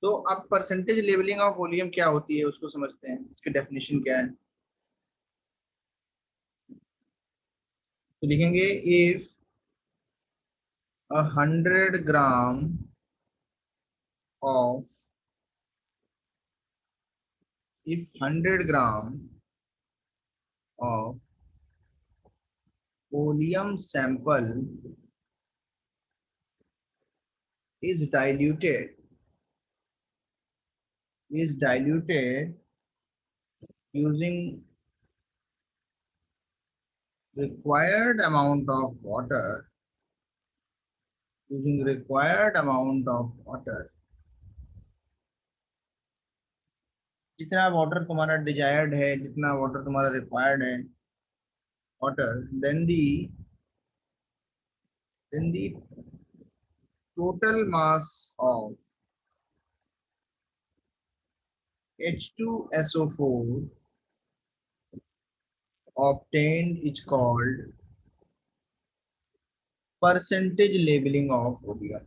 तो अब परसेंटेज लेवलिंग ऑफ वॉल्यूम क्या होती है उसको समझते हैं, इसकी डेफिनेशन क्या है। तो लिखेंगे if 100 gram of if 100 gram of oleum sample is diluted using required amount of water, जितना वाटर तुम्हारा डिजायर्ड है, जितना वाटर तुम्हारा रिक्वायर्ड है, water, then the total mass of H2SO4 obtained is called percentage labeling of ODR.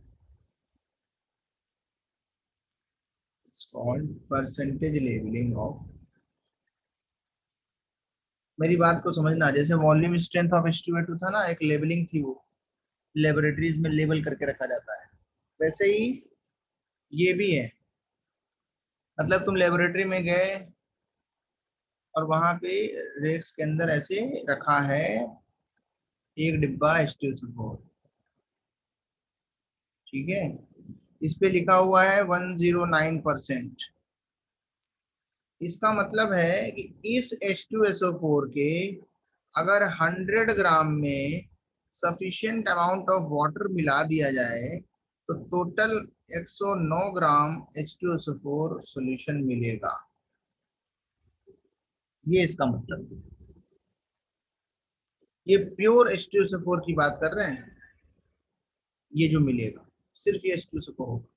It's called percentage labeling of। मेरी बात को समझना, जैसे वॉल्यूम स्ट्रेंथ ऑफ H2O2 था ना, एक लेबलिंग थी, वो लेबोरेटरीज में लेबल करके रखा जाता है, वैसे ही ये भी है। मतलब तुम लेबोरेटरी में गए और वहां पे रेक्स के अंदर ऐसे रखा है एक डिब्बा H2SO4, ठीक है, इस पे लिखा हुआ है 109%। इसका मतलब है कि इस H2SO4 के अगर 100 ग्राम में सफिशिएंट अमाउंट ऑफ वाटर मिला दिया जाए तो टोटल 109 ग्राम H2SO4 सॉल्यूशन मिलेगा। ये इसका मतलब है। ये प्योर H2SO4 की बात कर रहे हैं। ये जो मिलेगा सिर्फ ये H2SO4 होगा।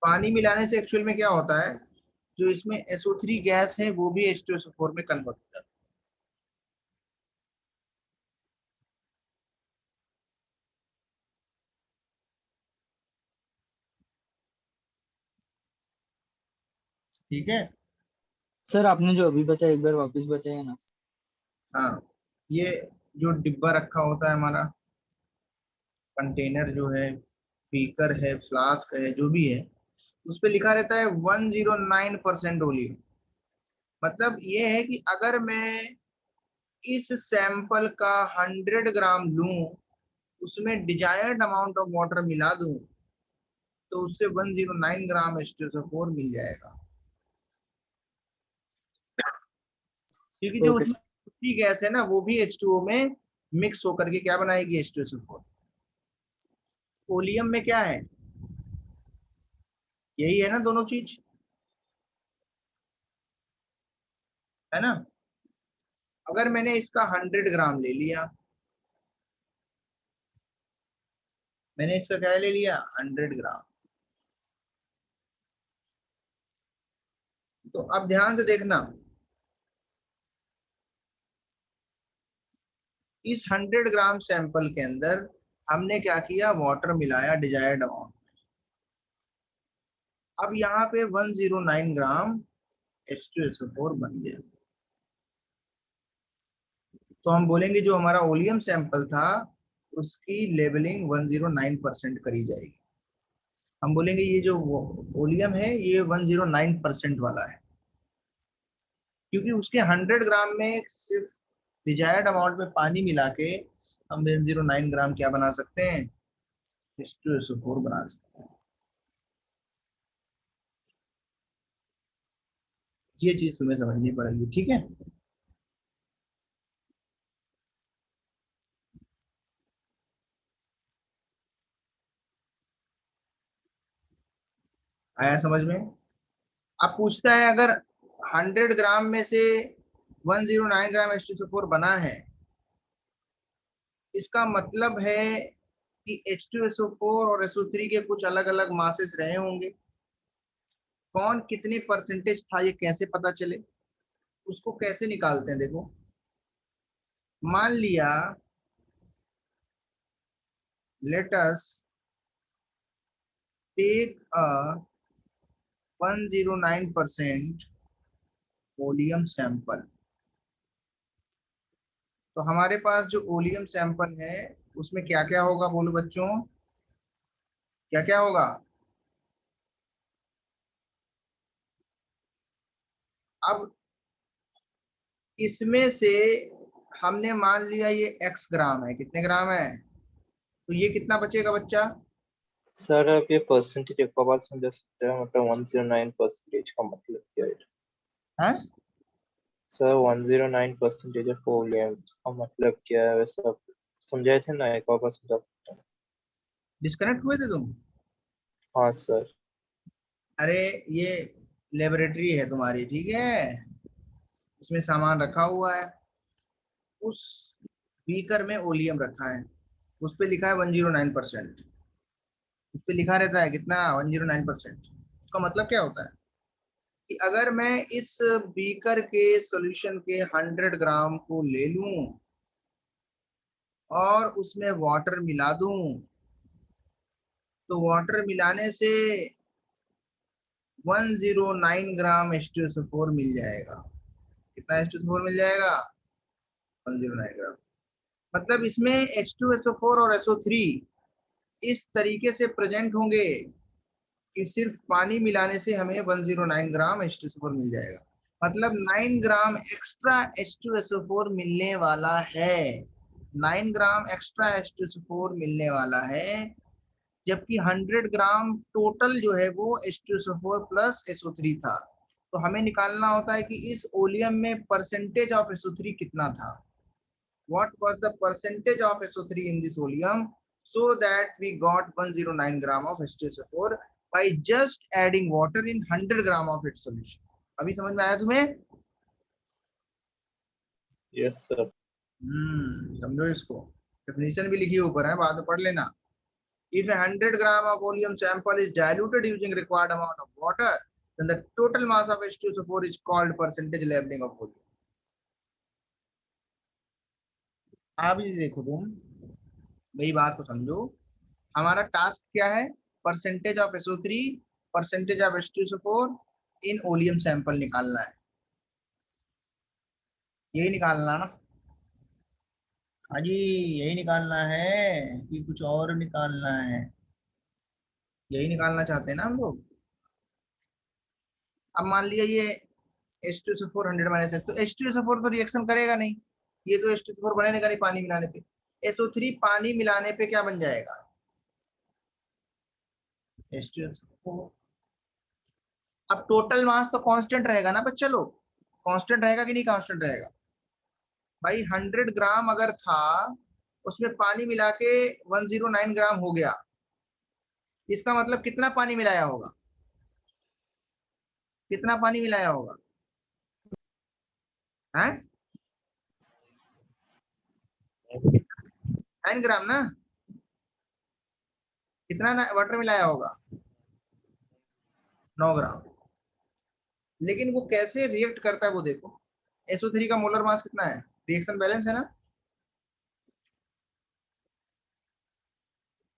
पानी मिलाने से एक्चुअल में क्या होता है, जो इसमें SO3 गैस है वो भी H2SO4 में कन्वर्ट हो जाता है। ठीक है। सर आपने जो अभी बताया एक बार वापस बताया ना। हाँ, ये जो डिब्बा रखा होता है हमारा, कंटेनर जो है, बीकर है, फ्लास्क है, जो भी है, उस पे लिखा रहता है 109% ओलियम। मतलब ये है कि अगर मैं इस सैंपल का 100 ग्राम लूं, उसमें डिजायर्ड अमाउंट ऑफ वाटर मिला दूं, तो उससे 109 ग्राम H2SO4 मिल जाएगा। क्योंकि जो ओके उसमें दूसरी गैस है ना, वो भी H2O में मिक्स होकर के क्या बनाएगी, H2SO4। ओलियम में क्या है, यही है ना दोनों चीज, है ना। अगर मैंने इसका 100 ग्राम ले लिया, मैंने इसका क्या ले लिया, 100 ग्राम, तो अब ध्यान से देखना, इस 100 ग्राम सैंपल के अंदर हमने क्या किया, वाटर मिलाया डिजायर्ड अमाउंट। अब यहाँ पे 109 ग्राम H2SO4 बन गया। तो हम बोलेंगे जो हमारा ओलियम सैंपल था उसकी लेवलिंग 109% करी जाएगी। हम बोलेंगे ये जो ओलियम है ये 109% वाला है, क्योंकि उसके 100 ग्राम में सिर्फ डिजायर्ड अमाउंट में पानी मिला के हम 109 ग्राम क्या बना सकते हैं, H2SO4 बना सकते हैं। ये चीज तुम्हें समझनी पड़ेगी, ठीक है। आया समझ में। अब पूछता है अगर 100 ग्राम में से 109 ग्राम H2SO4 बना है, इसका मतलब है कि H2SO4 और SO3 के कुछ अलग अलग मासेस रहे होंगे। कौन कितने परसेंटेज था ये कैसे पता चले, उसको कैसे निकालते हैं, देखो। मान लिया let us take a 109% oleum sample. तो हमारे पास जो ओलियम सैंपल है उसमें क्या क्या होगा, बोलो बच्चों, क्या क्या होगा। अब इसमें से हमने मान लिया ये x ग्राम है, कितने ग्राम है, तो ये कितना बचेगा बच्चा, सर आप ये परसेंटेज एक बार समझा सकते हैं, मतलब 109% का मतलब क्या है? है सर 109% ऑफ वॉल्यूम का मतलब क्या है, वैसे आप समझाए थे ना, एक बार समझा सकते हैं? डिस्कनेक्ट हुए थे तुम। हाँ सर। अरे ये लेबोरेटरी है तुम्हारी, ठीक है, इसमें सामान रखा हुआ है, उस बीकर में ओलियम रखा है, उस पे लिखा है 109%। उस पे लिखा रहता है कितना, 109%। उसका मतलब क्या होता है कि अगर मैं इस बीकर के सॉल्यूशन के 100 ग्राम को ले लूं और उसमें वाटर मिला दूं, तो वाटर मिलाने से 109 ग्राम H2SO4 मिल जाएगा। कितना H2SO4 मिल जाएगा, 109 ग्राम। मतलब इसमें H2SO4 और SO3 इस तरीके से प्रेजेंट होंगे कि सिर्फ पानी मिलाने से हमें 109 ग्राम H2SO4 मिल जाएगा। मतलब 9 ग्राम एक्स्ट्रा H2SO4 मिलने वाला है, 9 ग्राम एक्स्ट्रा H2SO4 मिलने वाला है, जबकि 100 ग्राम टोटल जो है वो H2SO4 प्लस SO3 था। तो हमें निकालना होता है कि इस ओलियम में परसेंटेज ऑफ SO3 कितना था, what was the percentage of SO3 in this oleum, so that we got 109 gram of H2SO4 by just adding water in 100 gram of its solution। अभी समझ में आया तुम्हें। Yes sir. समझो इसको, डेफिनेशन भी लिखी ऊपर है, बाद में पढ़ लेना। If a 100 gram of oleum sample is diluted using required amount of water, then the total mass of H2SO4 is called percentage leveling of volume. आप ये देखो, तुम मेरी बात को समझो, हमारा टास्क क्या है? Percentage of SO3, percentage of H2SO4 in oleum sample निकालना है, यही निकालना ना? हाँ जी, यही निकालना है कि कुछ और निकालना है? यही निकालना चाहते हैं ना हम लोग। अब मान लिया ये H2SO4 100 - तो H2SO4 तो रिएक्शन करेगा नहीं, ये तो H2SO4 बनेगा नहीं पानी मिलाने पे। SO3 पानी मिलाने पे क्या बन जाएगा? H2SO4। अब टोटल मास तो कांस्टेंट रहेगा ना बच्चा लोग, कांस्टेंट रहेगा कि नहीं कांस्टेंट रहेगा? भाई 100 ग्राम अगर था, उसमें पानी मिला के 109 ग्राम हो गया, इसका मतलब कितना पानी मिलाया होगा? कितना पानी मिलाया होगा? हैं? 9 ग्राम ना? कितना वाटर मिलाया होगा? 9 ग्राम। लेकिन वो कैसे रिएक्ट करता है वो देखो। SO3 का मोलर मास कितना है? रिएक्शन बैलेंस है ना?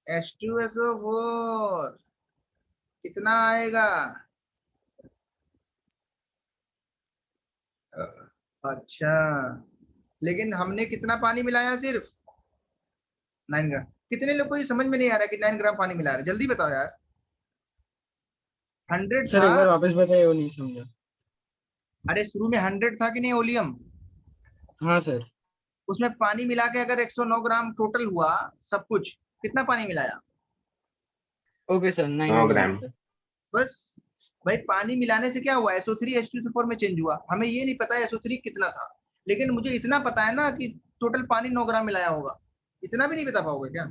H2SO4 कितना आएगा? अच्छा, लेकिन हमने कितना पानी मिलाया? सिर्फ 9 ग्राम। कितने लोग को ये समझ में नहीं आ रहा कि 9 ग्राम पानी मिला रहे? जल्दी बताओ यार। 100 सर था। एक बार वापस बताइए, वो नहीं समझा। अरे शुरू में 100 था कि नहीं ओलियम? हाँ सर। उसमें पानी मिला के अगर 109 ग्राम टोटल हुआ सब कुछ, कितना पानी मिलाया? ओके सर, 9 9 ग्राम ग्राम। सर। बस भाई, पानी मिलाने से क्या हुआ? SO3 H2SO4 में चेंज हुआ। हमें ये नहीं पता SO3 कितना था, लेकिन मुझे इतना पता है ना कि टोटल पानी 9 ग्राम मिलाया होगा। इतना भी नहीं बता पाओगे क्या?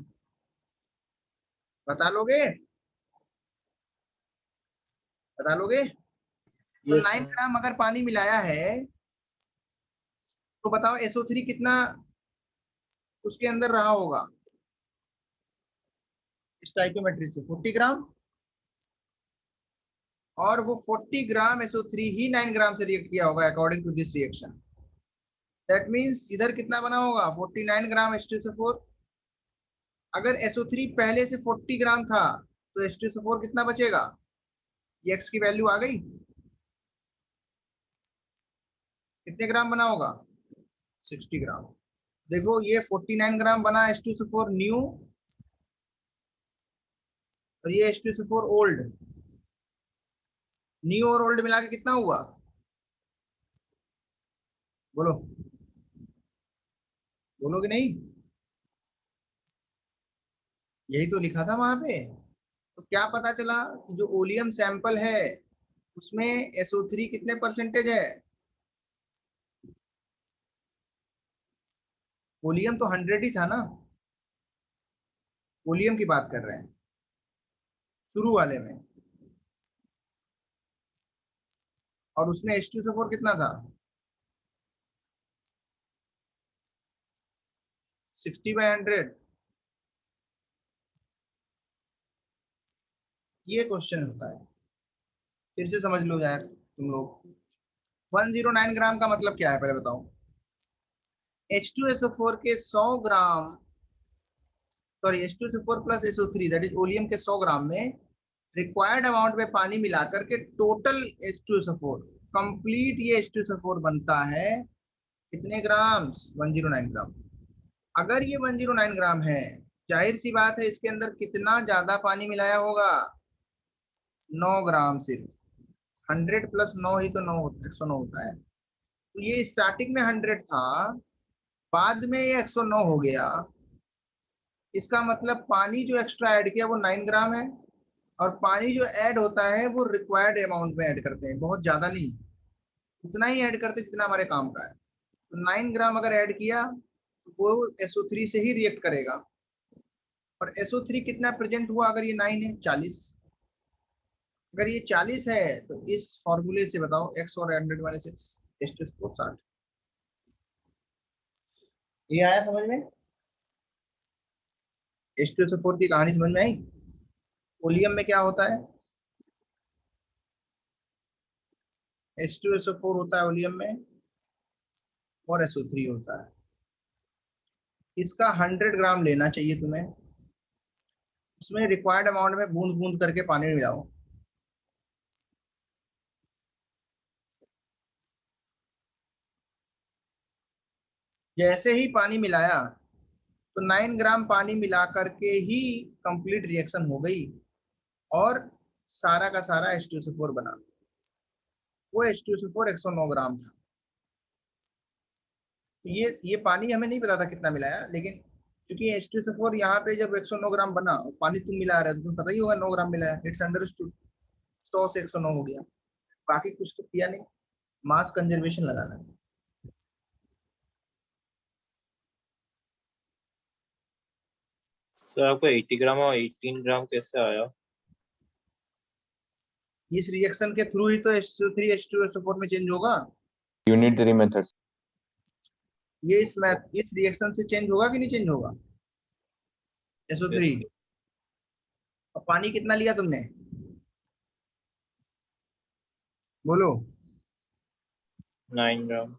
बता लोगे? बता लोगे? तो यस 9 सर। ग्राम अगर पानी मिलाया है तो बताओ SO3 कितना उसके अंदर रहा होगा स्टाइकियोमेट्री से? 40 ग्राम। और वो 40 ग्राम SO3 ही 9 ग्राम से रिएक्ट किया होगा according to this reaction. That means इधर कितना बना होगा? 49 ग्राम H2SO4। अगर SO3 पहले से 40 ग्राम था तो H2SO4 कितना बचेगा? ये x की वैल्यू आ गई। कितने ग्राम बना होगा? 60 ग्राम। देखो ये 49 ग्राम बना H2SO4 न्यू, और ये H2SO4 ओल्ड। न्यू और ओल्ड मिला के कितना हुआ? बोलो, बोलो कि नहीं? यही तो लिखा था वहां पे। तो क्या पता चला कि जो ओलियम सैंपल है उसमें SO3 कितने परसेंटेज है? ओलियम तो 100 ही था ना, ओलियम की बात कर रहे हैं शुरू वाले में। और उसमें H2SO4 कितना था? 60/100। ये क्वेश्चन होता है, फिर से समझ लो यार तुम लोग। 109 ग्राम का मतलब क्या है पहले बताओ? H2SO4 के 100 gram, sorry H2SO4 plus SO3 that is oleum के 100 ग्राम में रिक्वायर्ड अमाउंट में पानी मिलाकर के टोटल H2SO4 कंप्लीट ये H2SO4 बनता है कितने ग्राम? 109 ग्राम। अगर ये 109 ग्राम है, जाहिर सी बात है इसके अंदर कितना ज्यादा पानी मिलाया होगा? 9 ग्राम सिर्फ। 100 प्लस 9 ही तो 9 109 होता है। तो ये स्टार्टिंग में 100 था, बाद में ये 109 हो गया। इसका मतलब पानी जो एक्स्ट्रा ऐड किया वो 9 ग्राम है, और पानी जो ऐड होता है वो रिक्वायर्ड अमाउंट में ऐड करते हैं, बहुत ज्यादा नहीं, उतना ही ऐड करते हैं जितना हमारे काम का है। तो 9 ग्राम अगर ऐड किया तो वो SO3 से ही रिएक्ट करेगा। और SO3 कितना प्रेजेंट हुआ? अगर ये 9 है 40, अगर ये 40 है तो इस फॉर्मूले से बताओ x और 100 - x H2SO4 60। ये आया समझ में? H2SO4 की कहानी समझ में आई? ओलियम में क्या होता है? H2SO4 होता है ओलियम में और SO3 होता है। इसका 100 ग्राम लेना चाहिए तुम्हें। उसमें रिक्वायर्ड अमाउंट में बूंद बूंद करके पानी मिलाओ। जैसे ही पानी मिलाया तो 9 ग्राम पानी मिला करके ही कंप्लीट रिएक्शन हो गई और सारा का सारा H2SO4 बना। वो H2SO4 109 ग्राम था। ये पानी हमें नहीं पता था कितना मिलाया, लेकिन क्योंकि H2SO4 यहाँ पे जब 109 ग्राम बना, पानी तुम मिला रहे हो तो तुम्हें पता ही होगा 9 ग्राम मिलाया। It's understood. 100 से 109 हो गया, बाकी कुछ तो किया नहीं, मास कंजर्वेशन लगाना। सर आपको 80 ग्राम और 18 ग्राम कैसे आया? इस रिएक्शन के थ्रू ही तो H2O3 H2SO4 में चेंज होगा। Unit 3 method. ये इस रिएक्शन से चेंज होगा कि नहीं चेंज होगा SO3? Yes, और पानी कितना लिया तुमने, बोलो? 9 ग्राम।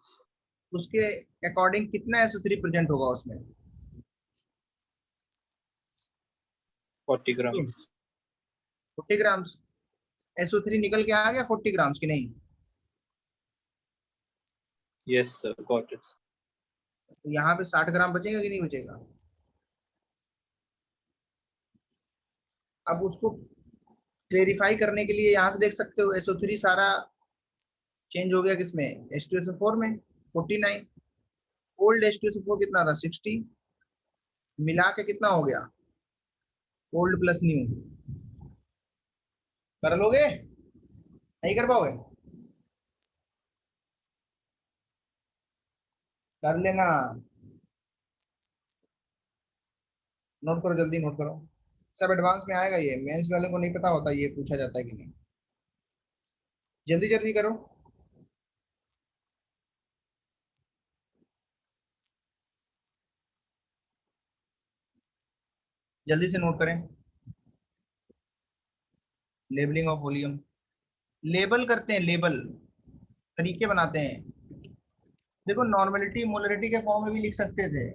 उसके अकॉर्डिंग कितना SO3 प्रेजेंट होगा उसमें? 40 ग्राम। 40 ग्राम्स SO3 निकल के आ गया 40 ग्राम्स की नहीं? Yes sir, got it. तो यहाँ पे 60 ग्राम बचेगा कि नहीं बचेगा? अब उसको क्लेरिफाई करने के लिए यहाँ से देख सकते हो SO3 सारा चेंज हो गया किसमें, H2SO4 में 49। ओल्ड H2SO4 कितना था 60, मिला के कितना हो गया ओल्ड प्लस न्यू? कर लोगे, नहीं कर पाओगे? कर लेना, नोट करो, जल्दी नोट करो। सब एडवांस में आएगा, ये मेंस वाले को नहीं पता होता ये पूछा जाता है कि नहीं। जल्दी जल्दी करो। जल्दी से नोट करें। लेबलिंग ऑफ वॉल्यूम, लेबल करते हैं, लेबल तरीके बनाते हैं। देखो नॉर्मलिटी मोलरिटी के फॉर्म में भी लिख सकते थे,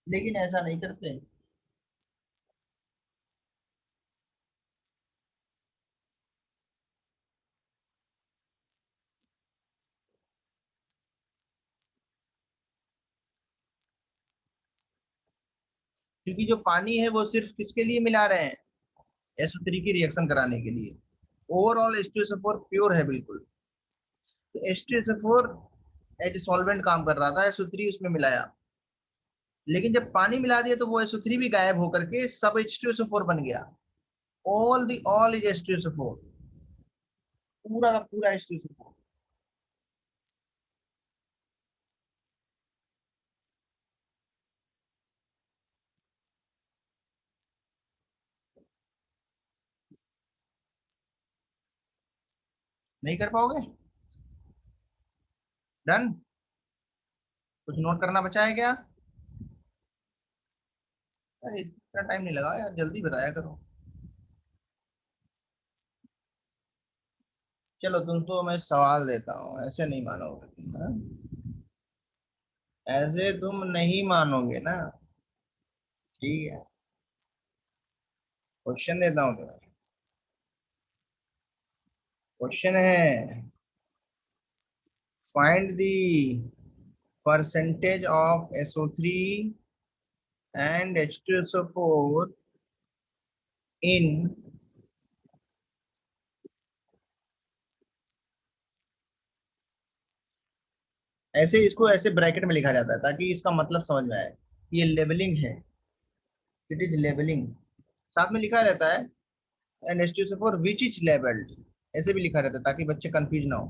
लेकिन ऐसा नहीं करते। क्योंकि जो पानी है वो सिर्फ किसके लिए मिला रहे हैं, SO3 की रिएक्शन कराने के लिए। ओवरऑल H2SO4 प्योर है बिल्कुल। तो H2SO4 एज सॉल्वेंट काम कर रहा था, SO3 उसमें मिलाया, लेकिन जब पानी मिला दिया तो वो SO3 भी गायब होकर के सब H2SO4 बन गया। ऑल इज H2SO4, पूरा का पूरा H2SO4। नहीं कर पाओगे? डन? कुछ नोट करना बचा है क्या? अरे इतना टाइम नहीं लगा यार, जल्दी बताया करो। चलो तुमको मैं सवाल देता हूँ, ऐसे नहीं मानोगे तुम, हाँ? ऐसे तुम नहीं मानोगे ना, ठीक है। क्वेश्चन देता हूँ तुम्हें। क्वेश्चन है, find the percentage of SO3 and H2SO4 in ऐसे, इसको ऐसे ब्रैकेट में लिखा जाता है ताकि इसका मतलब समझ में आए। ये लेबलिंग है, इट इज लेबलिंग। साथ में लिखा रहता है and H2SO4 which is labelled, ऐसे भी लिखा रहता है ताकि बच्चे कंफ्यूज ना हो।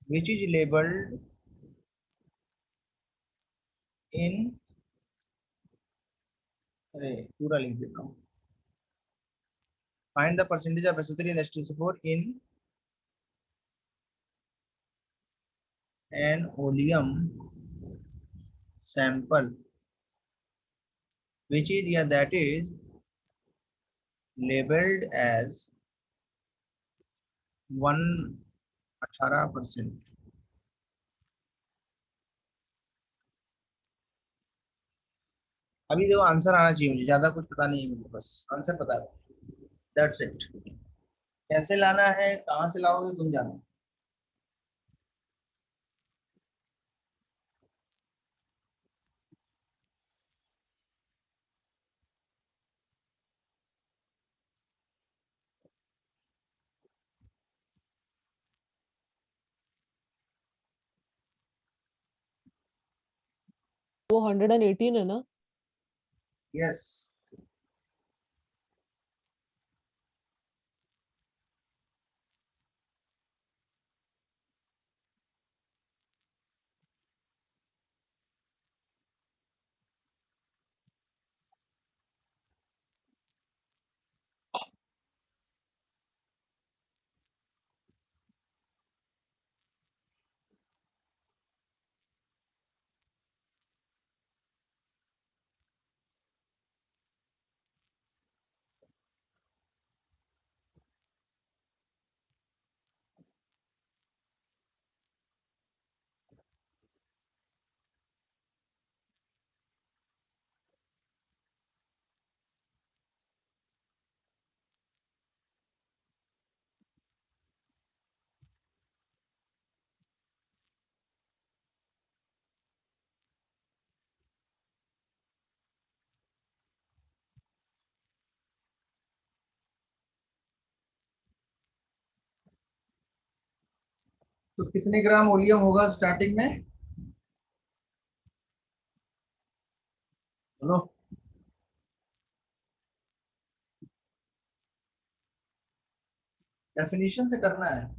विच इज लेबल्ड इन, अरे पूरा लिख देता हूँ। Find the percentage of SO3 and H2SO4 in an oleum sample which is, yeah, that is labeled as 18%। अभी देखो आंसर आना चाहिए, मुझे ज्यादा कुछ पता नहीं है, मुझे बस आंसर पता है, दैट्स इट। कैसे लाना है, कहाँ से लाओगे तुम जानो। वो 118 है ना? यस। तो कितने ग्राम ओलियम होगा स्टार्टिंग में, बोलो। डेफिनेशन से करना है।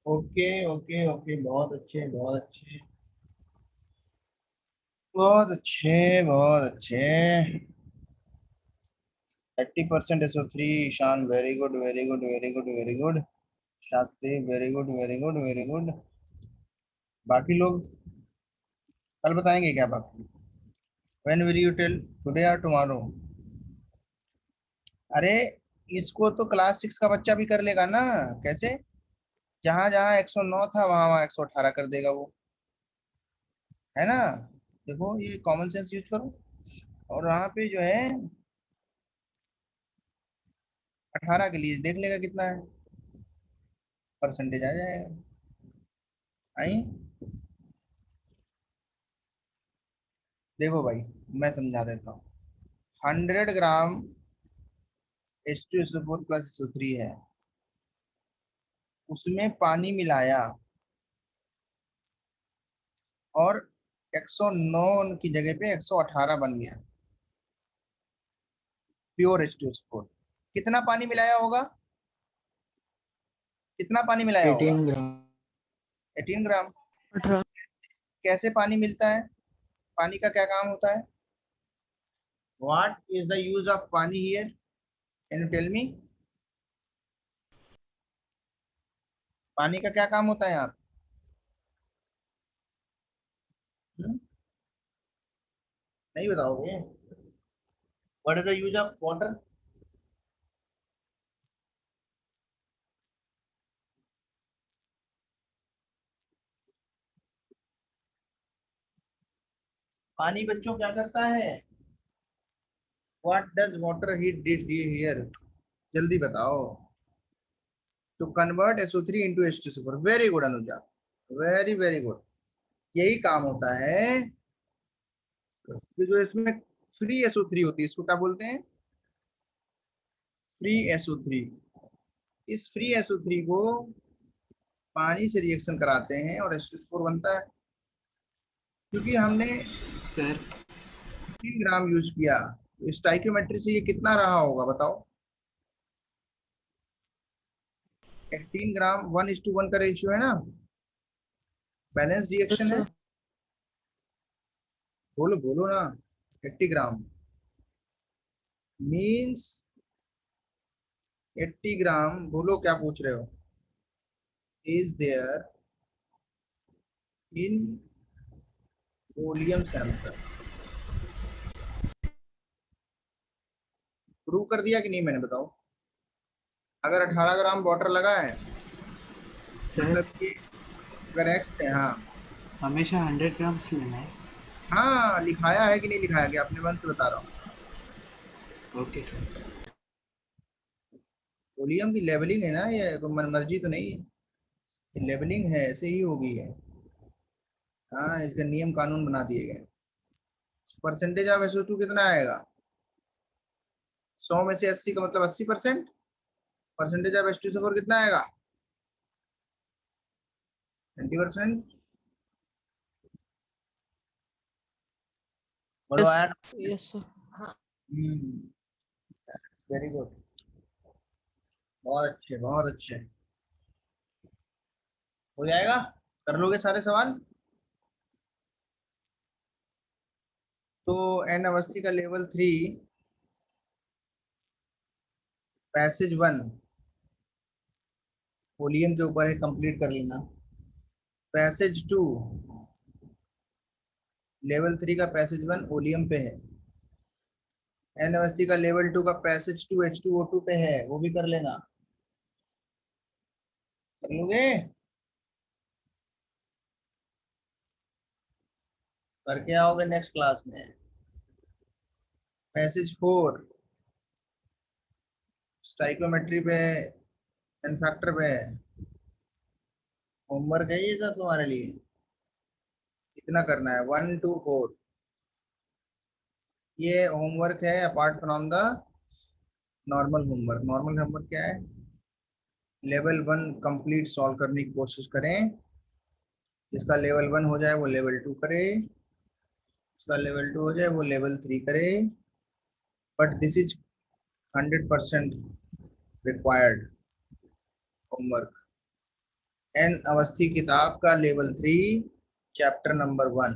ओके ओके ओके, बहुत अच्छे बहुत अच्छे बहुत अच्छे बहुत अच्छे। 80% SO3, Ishan very good very good very good very good. Shakti very good very good very good. बाकी लोग कल बताएंगे क्या बाकी। When will you tell, today और टुमारो? अरे इसको तो क्लास 6 का बच्चा भी कर लेगा ना। कैसे? जहां जहां 109 था वहां वहां 118 कर देगा वो, है ना। देखो ये कॉमन सेंस यूज करो, और वहां पे जो है 18 के लिए देख लेगा कितना है, परसेंटेज आ जाएगा। आई, देखो भाई मैं समझा देता हूँ। 100 ग्राम H2SO4 प्लस SO3 है, उसमें पानी मिलाया और 109 की जगह पे 118 बन गया, प्योर H2SO4। कितना पानी मिलाया होगा, कितना पानी मिलाया होगा? 18 ग्राम। 18 ग्राम। 18। कैसे पानी मिलता है, पानी का क्या काम होता है? What is the use of pani here, can you tell me? पानी का क्या काम होता है यहाँ? हम्म? नहीं बताओगे? What is the use of water? पानी बच्चों क्या करता है? What does water heat did here, जल्दी बताओ। To convert SO3 into H2SO4। Very good Anuja, very very good. यही काम होता है कि जो इसमें फ्री SO3 होती है, इसको क्या बोलते हैं? Free SO3। इस फ्री SO3 को पानी से रिएक्शन कराते हैं और H2SO4 बनता है। क्योंकि हमने सर 3 ग्राम यूज किया, तो स्टाइकियोमेट्री से ये कितना रहा होगा बताओ? 18 ग्राम 1:1 का रेशियो है ना, बैलेंस रिएक्शन है। sir. बोलो बोलो ना, 80 ग्राम मीन्स 80 ग्राम, बोलो क्या पूछ रहे हो? Is there in volume sample. Prove कर दिया कि नहीं मैंने, बताओ? अगर 18 ग्राम वाटर लगा है सर मतलब कि करेक्ट है। हाँ हमेशा 100 ग्राम्स लेना है। हाँ, लिखाया है कि नहीं लिखाया गया, अपने मन से बता रहा हूँ। Okay sir. वॉल्यूम की लेवलिंग है ना, ये कोई मन मर्जी तो नहीं है, लेवलिंग है, ऐसे ही होगी है। हाँ, इसका नियम कानून बना दिए गए। परसेंटेज ऑफ SO2 कितना आएगा? 100 में से 80 का मतलब 80%। परसेंटेज ऑफ H2SO4 कितना आएगा? 20%। बोलो Yes, यार। yes, sir. वेरी गुड, बहुत अच्छे बहुत अच्छे। हो जाएगा, कर लोगे सारे सवाल? तो N अवस्थी का लेवल 3 पैसेज 1 वॉल्यूम के ऊपर है, कंप्लीट कर लेना। पैसेज 2 लेवल 3 का पैसेज 1 वॉल्यूम पे है। N अवस्थी का लेवल 2 का पैसेज 2 H2O2 पे है, वो भी कर लेना। कर लोगे? करके आओगे नेक्स्ट क्लास में। पैसेज 4 स्टाइकोमेट्री पे, एन फैक्टर पे है। होमवर्क है ये सब तुम्हारे लिए, कितना करना है? 1 to 4 ये होमवर्क है, apart from the normal homework. Normal homework क्या है? लेवल 1 कंप्लीट सॉल्व करने की कोशिश करें। जिसका लेवल 1 हो जाए वो लेवल 2 करे, जिसका लेवल 2 हो जाए वो लेवल 3 करे। But this is 100% required homework. N Awasthi किताब का लेवल 3 चैप्टर नंबर 1,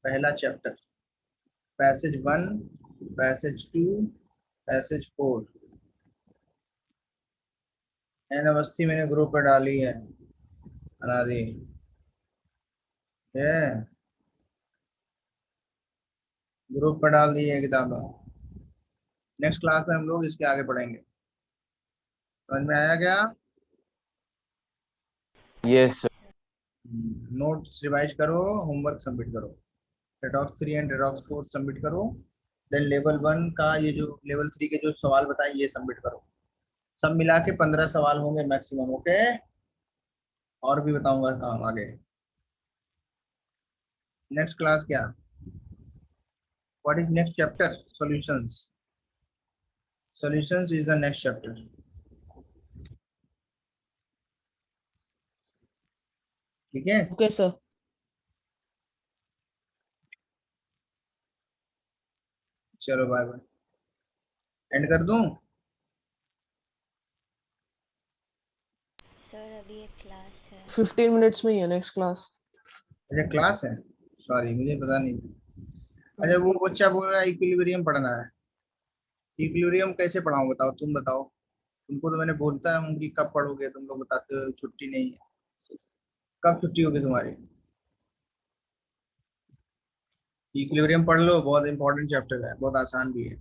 पहला चैप्टर, passage 1, passage 2, passage 4। N Awasthi मैंने ग्रुप पे डाली है, बना दी है, ग्रुप पर डाल दी है किताबें। नेक्स्ट क्लास में हम लोग इसके आगे पढ़ेंगे। समझ में आया क्या? Yes, sir. नोट्स रिवाइज करो, होमवर्क सबमिट करो, रेडॉक्स 3 एंड रेडॉक्स 4 सबमिट करो। देन लेवल 1 का ये जो लेवल 3 के जो सवाल बताए ये सबमिट करो। सब मिला के 15 सवाल होंगे मैक्सिमम। ओके, और भी बताऊंगा काम आगे। नेक्स्ट क्लास क्या? What is next chapter? Solutions. Solutions is the next chapter. ठीक है, Okay, sir. चलो बाय बाय, एंड कर दूं? सर अभी एक क्लास है। 15 minutes में ही है next class. अच्छा क्लास है, सॉरी मुझे पता नहीं था। अच्छा वो बच्चा बोल रहा है इक्विलिब्रियम पढ़ना है। इक्विलिब्रियम कैसे पढ़ाऊं बताओ, तुम बताओ। तुमको तो मैंने बोलता हूँ कि कब पढ़ोगे, तुम लोग बताते हो छुट्टी नहीं है। कब छुट्टी होगी तुम्हारी? इक्विलिब्रियम पढ़ लो, बहुत इंपॉर्टेंट चैप्टर है, बहुत आसान भी है।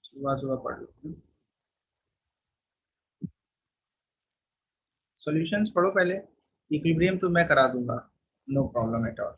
सुबह सुबह पढ़ लो। सॉल्यूशंस पढ़ो पहले, इक्विलिब्रियम तो मैं करा दूंगा, नो प्रॉब्लम एट ऑल।